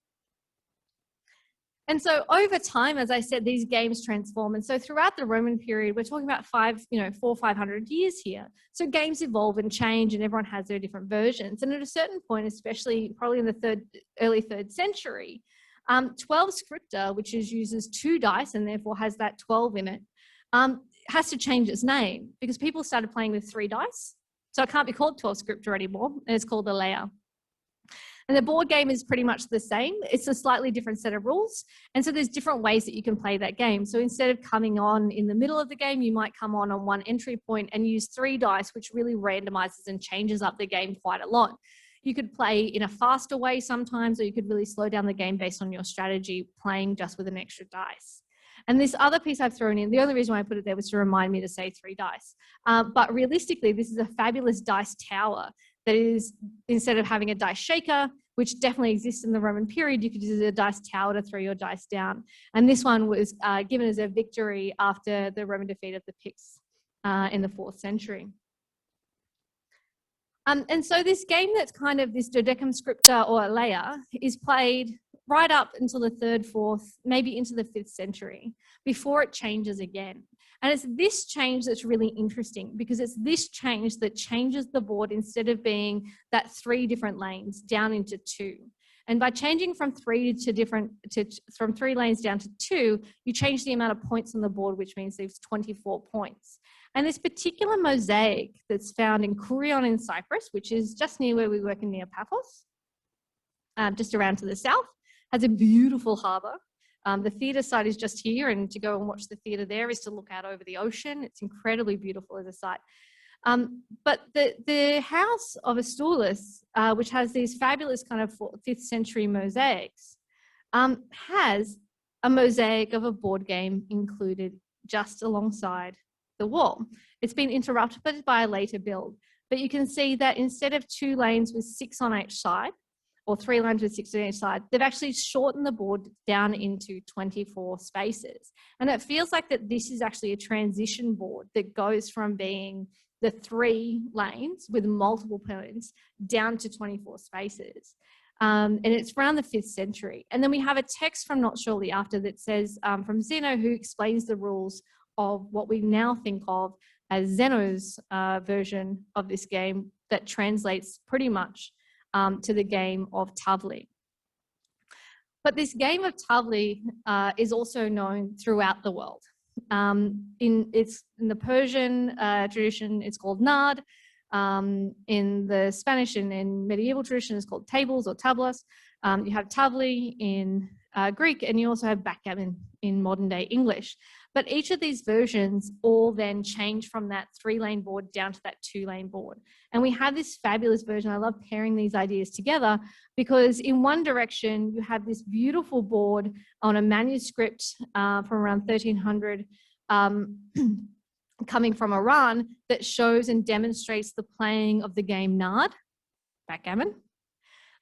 And so over time, as I said, these games transform. And so throughout the Roman period, we're talking about 400 or 500 years here. So games evolve and change and everyone has their different versions. And at a certain point, especially probably in the early third century, 12 scripta, which uses 2 dice and therefore has that 12 in it, has to change its name because people started playing with 3 dice. So it can't be called 12 scripta anymore. And it's called a layer. And the board game is pretty much the same. It's a slightly different set of rules. And so there's different ways that you can play that game. So instead of coming on in the middle of the game, you might come on one entry point and use 3 dice, which really randomizes and changes up the game quite a lot. You could play in a faster way sometimes, or you could really slow down the game based on your strategy, playing just with an extra dice. And this other piece I've thrown in, the only reason why I put it there was to remind me to say 3 dice. But realistically, this is a fabulous dice tower that is, instead of having a dice shaker, which definitely exists in the Roman period, you could use a dice tower to throw your dice down. And this one was given as a victory after the Roman defeat of the Picts in the 4th century. And so this game that's kind of this duodecim scripta or layer is played right up until the 3rd, 4th, maybe into the 5th century before it changes again. And it's this change that's really interesting because it's this change that changes the board instead of being that 3 different lanes down into 2. And by changing from 3 from 3 lanes down to 2, you change the amount of points on the board, which means there's 24 points. And this particular mosaic that's found in Kurion in Cyprus, which is just near where we work in near Paphos, just around to the south, has a beautiful harbour. The theatre site is just here, and to go and watch the theatre there is to look out over the ocean. It's incredibly beautiful as a site. But the house of Aestulis, which has these fabulous kind of 5th century mosaics, has a mosaic of a board game included just alongside the wall. It's been interrupted by a later build, but you can see that instead of 2 lanes with 6 on each side, or 3 lanes with 6 on each side, they've actually shortened the board down into 24 spaces. And it feels like that this is actually a transition board that goes from being the 3 lanes with multiple points down to 24 spaces. And it's around the 5th century. And then we have a text from not shortly after that says, from Zeno, who explains the rules of what we now think of as Zeno's version of this game that translates pretty much to the game of Tavli. But this game of Tavli is also known throughout the world. In the Persian tradition, it's called nard. In the Spanish and in medieval tradition, it's called tables or tablas. You have Tavli in Greek, and you also have backgammon in modern day English. But each of these versions all then change from that 3-lane board down to that 2-lane board. And we have this fabulous version. I love pairing these ideas together because in one direction, you have this beautiful board on a manuscript from around 1300 coming from Iran that shows and demonstrates the playing of the game nard, backgammon.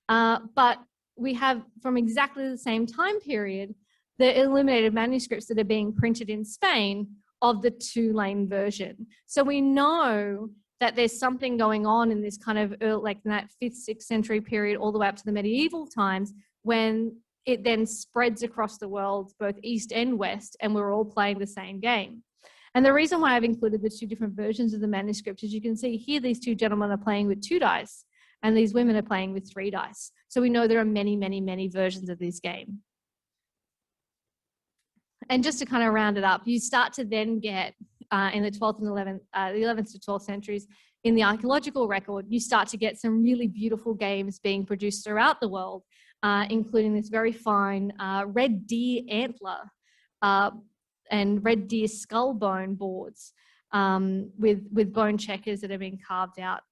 But we have, from exactly the same time period, the illuminated manuscripts that are being printed in Spain of the two-lane version. So we know that there's something going on in this kind of early, like in that 5th, 6th century period all the way up to the medieval times, when it then spreads across the world, both east and west, and we're all playing the same game. And the reason why I've included the two different versions of the manuscript is you can see here these two gentlemen are playing with 2 dice and these women are playing with 3 dice. So we know there are many, many, many versions of this game. And just to kind of round it up, you start to then get in the 12th and 11th, the 11th to 12th centuries, in the archaeological record, you start to get some really beautiful games being produced throughout the world, including this very fine red deer antler and red deer skull bone boards with bone checkers that have been carved out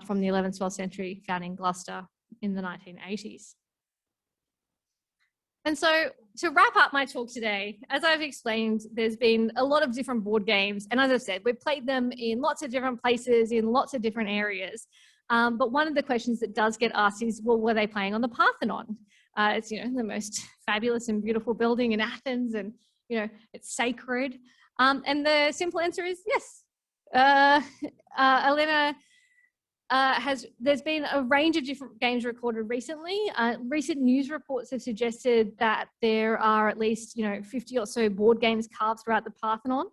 from the 11th, 12th century, found in Gloucester in the 1980s. And so to wrap up my talk today, as I've explained, there's been a lot of different board games. And as I've said, we've played them in lots of different places, in lots of different areas. But one of the questions that does get asked is, well, were they playing on the Parthenon? It's, you know, the most fabulous and beautiful building in Athens, and, you know, it's sacred. And the simple answer is yes. Elena, there's been a range of different games recorded recently. Recent news reports have suggested that there are at least, you know, 50 or so board games carved throughout the Parthenon.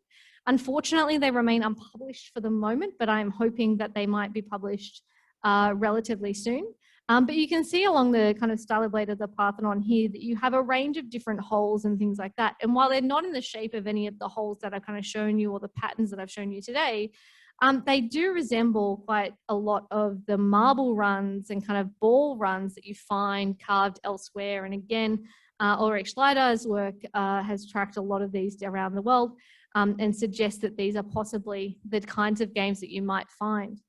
Unfortunately, they remain unpublished for the moment, but I'm hoping that they might be published relatively soon. But you can see along the kind of stylobate of the Parthenon here that you have a range of different holes and things like that. And while they're not in the shape of any of the holes that I've kind of shown you or the patterns that I've shown you today, they do resemble quite a lot of the marble runs and kind of ball runs that you find carved elsewhere. And again, Ulrich Schleider's work has tracked a lot of these around the world and suggests that these are possibly the kinds of games that you might find.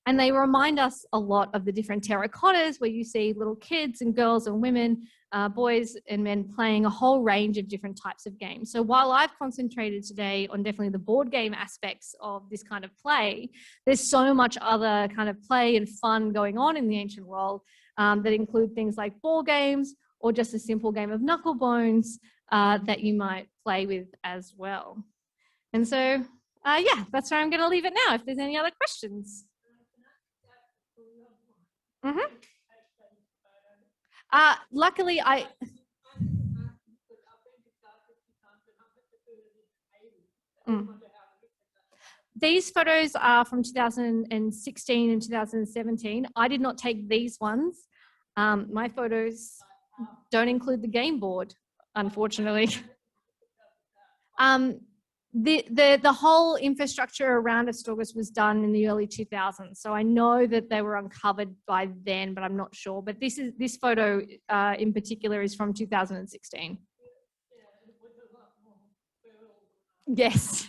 And they remind us a lot of the different terracottas where you see little kids and girls and women, boys and men playing a whole range of different types of games. So while I've concentrated today on definitely the board game aspects of this kind of play, there's so much other kind of play and fun going on in the ancient world that include things like ball games or just a simple game of knucklebones that you might play with as well. And so, yeah, that's where I'm going to leave it now if there's any other questions. Mm-hmm. Luckily, these photos are from 2016 and 2017. I did not take these ones. My photos don't include the game board, unfortunately. The whole infrastructure around Astorgas was done in the early 2000s. So I know that they were uncovered by then, but I'm not sure. But this photo in particular is from 2016. Yes,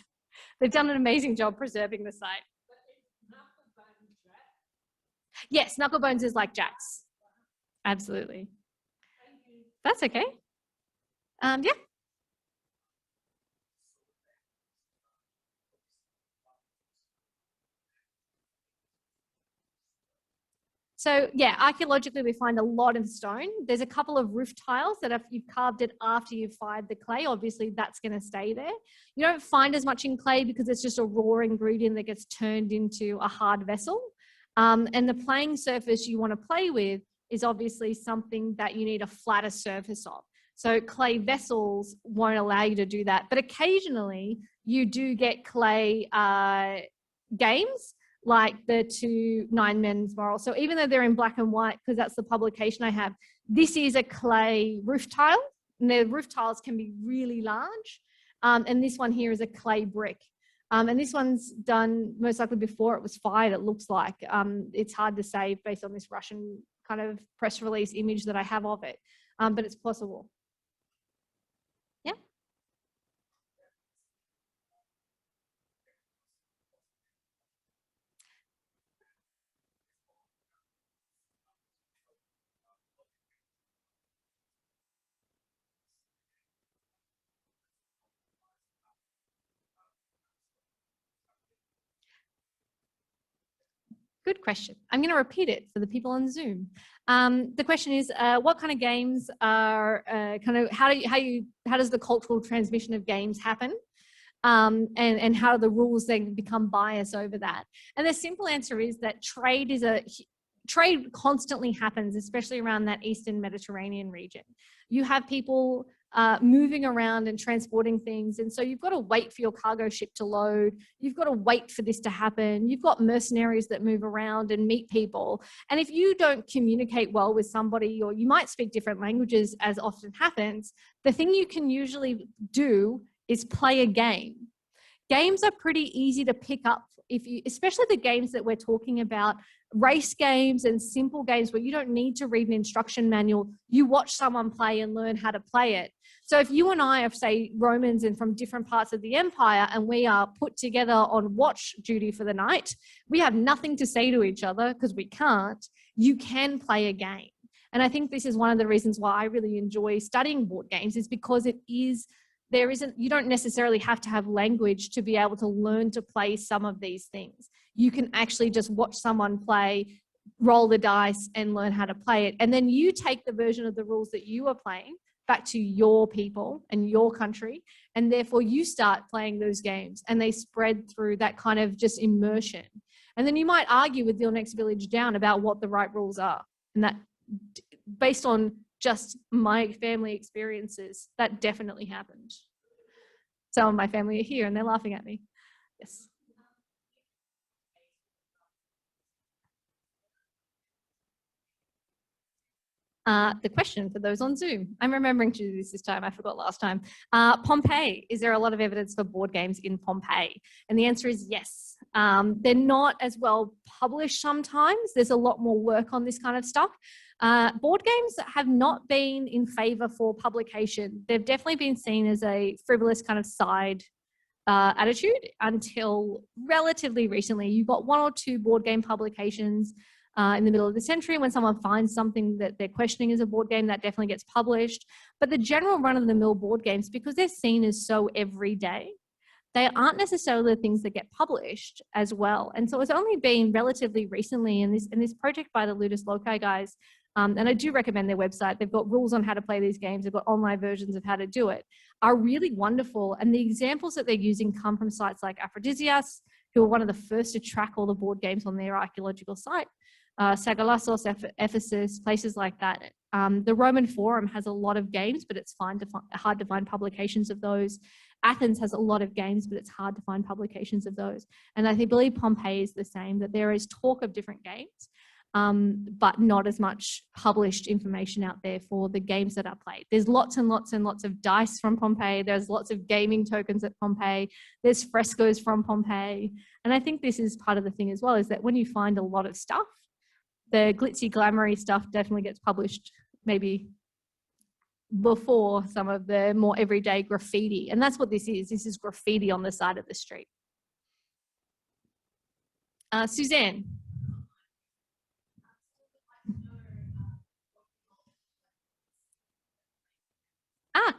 they've done an amazing job preserving the site. Yes, Knucklebones is like Jack's. Absolutely. That's okay. Yeah. So yeah, archaeologically we find a lot of stone. There's a couple of roof tiles that if you've carved it after you've fired the clay, obviously that's going to stay there. You don't find as much in clay because it's just a raw ingredient that gets turned into a hard vessel. And the playing surface you want to play with is obviously something that you need a flatter surface of. So clay vessels won't allow you to do that. But occasionally you do get clay games like the 2 9 Men's Moral. So even though they're in black and white, because that's the publication I have, this is a clay roof tile. And the roof tiles can be really large. And this one here is a clay brick. And this one's done most likely before it was fired, it looks like. It's hard to say based on this Russian kind of press release image that I have of it, but it's possible. Yeah. Good question. I'm going to repeat it for the people on Zoom. The question is, what kind of games are how does the cultural transmission of games happen? And how do the rules then become biased over that? And the simple answer is that trade constantly happens, especially around that Eastern Mediterranean region. You have people moving around and transporting things. And so you've got to wait for your cargo ship to load. You've got to wait for this to happen. You've got mercenaries that move around and meet people. And if you don't communicate well with somebody, or you might speak different languages, as often happens, the thing you can usually do is play a game. Games are pretty easy to pick up, especially the games that we're talking about, race games and simple games where you don't need to read an instruction manual. You watch someone play and learn how to play it. So if you and I are, say, Romans and from different parts of the empire, and we are put together on watch duty for the night, we have nothing to say to each other because we can't. You can play a game. And I think this is one of the reasons why I really enjoy studying board games, is because you don't necessarily have to have language to be able to learn to play some of these things. You can actually just watch someone play, roll the dice and learn how to play it. And then you take the version of the rules that you are playing back to your people and your country. And therefore you start playing those games and they spread through that kind of just immersion. And then you might argue with your next village down about what the right rules are. And that, based on just my family experiences, that definitely happened. Some of my family are here and they're laughing at me. Yes. The question for those on Zoom. I'm remembering to do this time. I forgot last time. Pompeii. Is there a lot of evidence for board games in Pompeii? And the answer is yes. They're not as well published sometimes. There's a lot more work on this kind of stuff. Board games have not been in favor for publication. They've definitely been seen as a frivolous kind of side attitude until relatively recently. You've got one or two board game publications in the middle of the century. When someone finds something that they're questioning as a board game, that definitely gets published. But the general run-of-the-mill board games, because they're seen as so everyday, they aren't necessarily the things that get published as well. And so it's only been relatively recently in this project by the Ludus Loci guys, and I do recommend their website. They've got rules on how to play these games. They've got online versions of how to do it, are really wonderful. And the examples that they're using come from sites like Aphrodisias, who are one of the first to track all the board games on their archaeological site. Sagalassos, Ephesus, places like that. The Roman Forum has a lot of games, but it's hard to find publications of those. Athens has a lot of games, but it's hard to find publications of those. And I believe Pompeii is the same, that there is talk of different games, but not as much published information out there for the games that are played. There's lots and lots and lots of dice from Pompeii. There's lots of gaming tokens at Pompeii. There's frescoes from Pompeii. And I think this is part of the thing as well, is that when you find a lot of stuff, the glitzy, glamoury stuff definitely gets published maybe before some of the more everyday graffiti. And that's what this is. This is graffiti on the side of the street. Suzanne.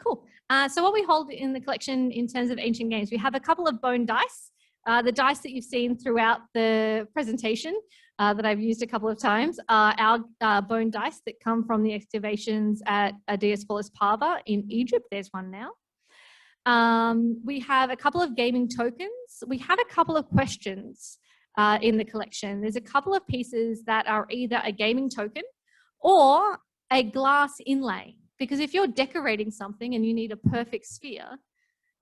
Cool. So what we hold in the collection in terms of ancient games, we have a couple of bone dice. The dice that you've seen throughout the presentation that I've used a couple of times are our bone dice that come from the excavations at Diospolis Parva in Egypt. There's one now. We have a couple of gaming tokens. We have a couple of questions in the collection. There's a couple of pieces that are either a gaming token or a glass inlay. Because if you're decorating something and you need a perfect sphere,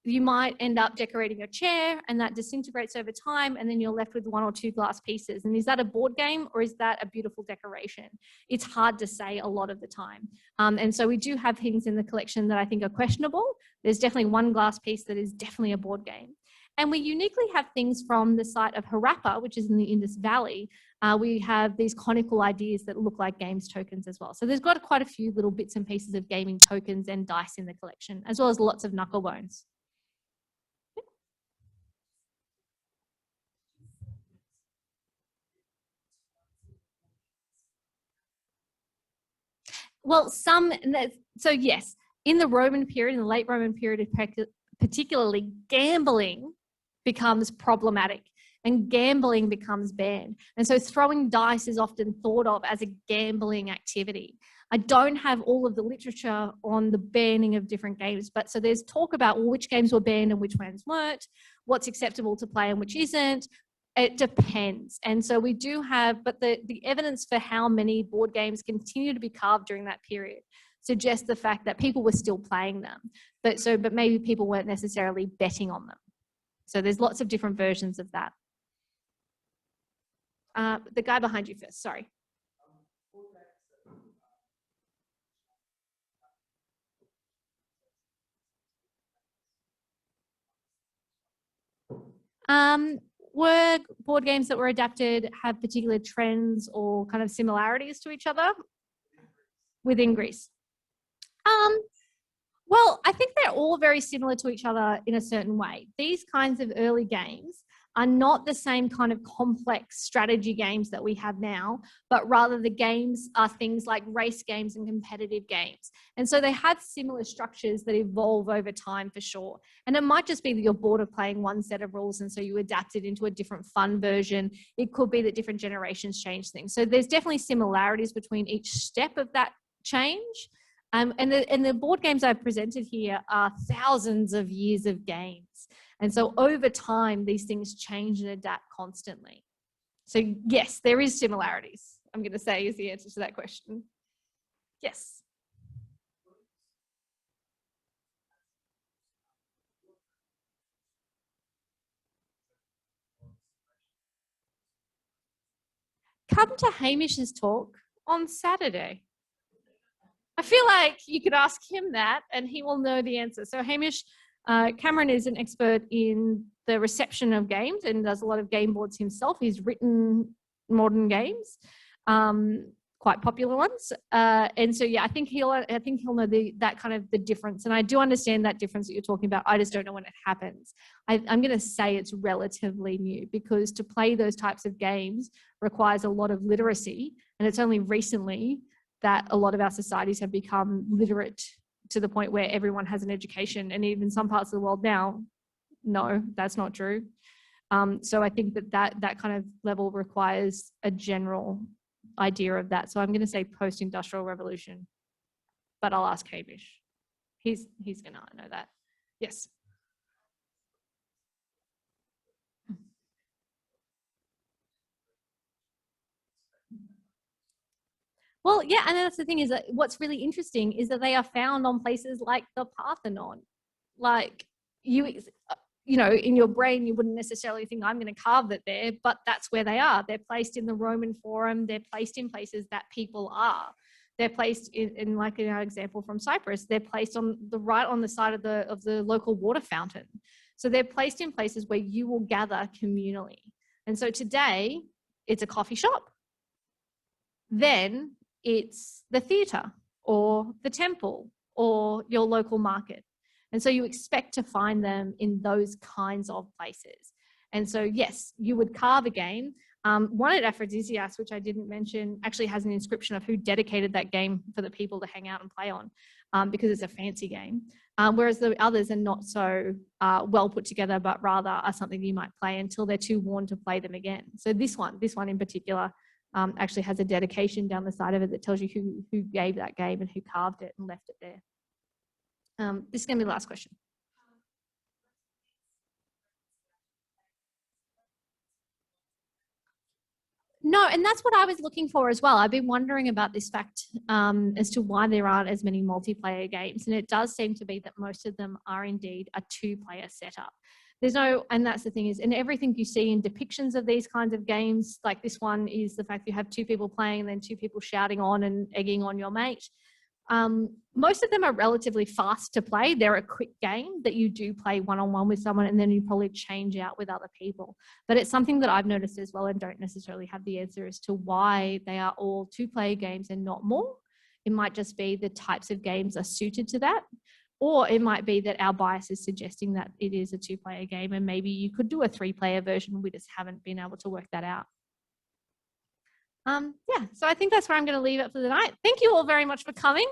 you might end up decorating a chair and that disintegrates over time, and then you're left with one or two glass pieces. And is that a board game or is that a beautiful decoration? It's hard to say a lot of the time. And so we do have things in the collection that I think are questionable. There's definitely one glass piece that is definitely a board game. And we uniquely have things from the site of Harappa, which is in the Indus Valley. We have these conical ideas that look like games tokens as well. So there's got quite a few little bits and pieces of gaming tokens and dice in the collection, as well as lots of knucklebones. Well, so yes, in the Roman period, in the late Roman period, particularly gambling becomes problematic. and gambling becomes banned. And so throwing dice is often thought of as a gambling activity. I don't have all of the literature on the banning of different games, but so there's talk about, well, which games were banned and which ones weren't, what's acceptable to play and which isn't. It depends. And so we do have, but the evidence for how many board games continue to be carved during that period suggests the fact that people were still playing them, but maybe people weren't necessarily betting on them. So there's lots of different versions of that. The guy behind you first, sorry. Were board games that were adapted have particular trends or kind of similarities to each other within Greece? Well, I think they're all very similar to each other in a certain way. These kinds of early games are not the same kind of complex strategy games that we have now, but rather the games are things like race games and competitive games. And so they have similar structures that evolve over time for sure. And it might just be that you're bored of playing one set of rules and so you adapt it into a different fun version. It could be that different generations change things. So there's definitely similarities between each step of that change. And the board games I've presented here are thousands of years of games. And so over time, these things change and adapt constantly. So yes, there is similarities, I'm going to say is the answer to that question. Yes. Come to Hamish's talk on Saturday. I feel like you could ask him that and he will know the answer. So Hamish Cameron is an expert in the reception of games and does a lot of game boards himself. He's written modern games, quite popular ones. And so, yeah, I think he'll know that kind of the difference. And I do understand that difference that you're talking about. I just don't know when it happens. I'm going to say it's relatively new because to play those types of games requires a lot of literacy. And it's only recently that a lot of our societies have become literate to the point where everyone has an education. And even some parts of the world now, no, that's not true. So I think that kind of level requires a general idea of that. So I'm going to say post-industrial revolution, but I'll ask Hamish. He's going to know that. Yes. Well, yeah, and that's the thing is that what's really interesting is that they are found on places like the Parthenon. Like you know, in your brain, you wouldn't necessarily think I'm going to carve it there, but that's where they are. They're placed in the Roman Forum. They're placed in places that people are. They're placed in like in our example from Cyprus, they're placed right on the side of the local water fountain. So they're placed in places where you will gather communally. And so today it's a coffee shop. Then it's the theatre or the temple or your local market. And so you expect to find them in those kinds of places. And so, yes, you would carve a game. One at Aphrodisias, which I didn't mention, actually has an inscription of who dedicated that game for the people to hang out and play on because it's a fancy game. Whereas the others are not so well put together, but rather are something you might play until they're too worn to play them again. So this one in particular, actually has a dedication down the side of it that tells you who gave that game and who carved it and left it there. This is going to be the last question. No, and that's what I was looking for as well. I've been wondering about this fact as to why there aren't as many multiplayer games. And it does seem to be that most of them are indeed a two-player setup. There's no, and that's the thing is, and everything you see in depictions of these kinds of games, like this one is the fact you have two people playing and then two people shouting on and egging on your mate. Most of them are relatively fast to play. They're a quick game that you do play one-on-one with someone and then you probably change out with other people. But it's something that I've noticed as well and don't necessarily have the answer as to why they are all two-player games and not more. It might just be the types of games are suited to that. Or it might be that our bias is suggesting that it is a two-player game and maybe you could do a three-player version. We just haven't been able to work that out. Yeah, so I think that's where I'm going to leave it for the night. Thank you all very much for coming.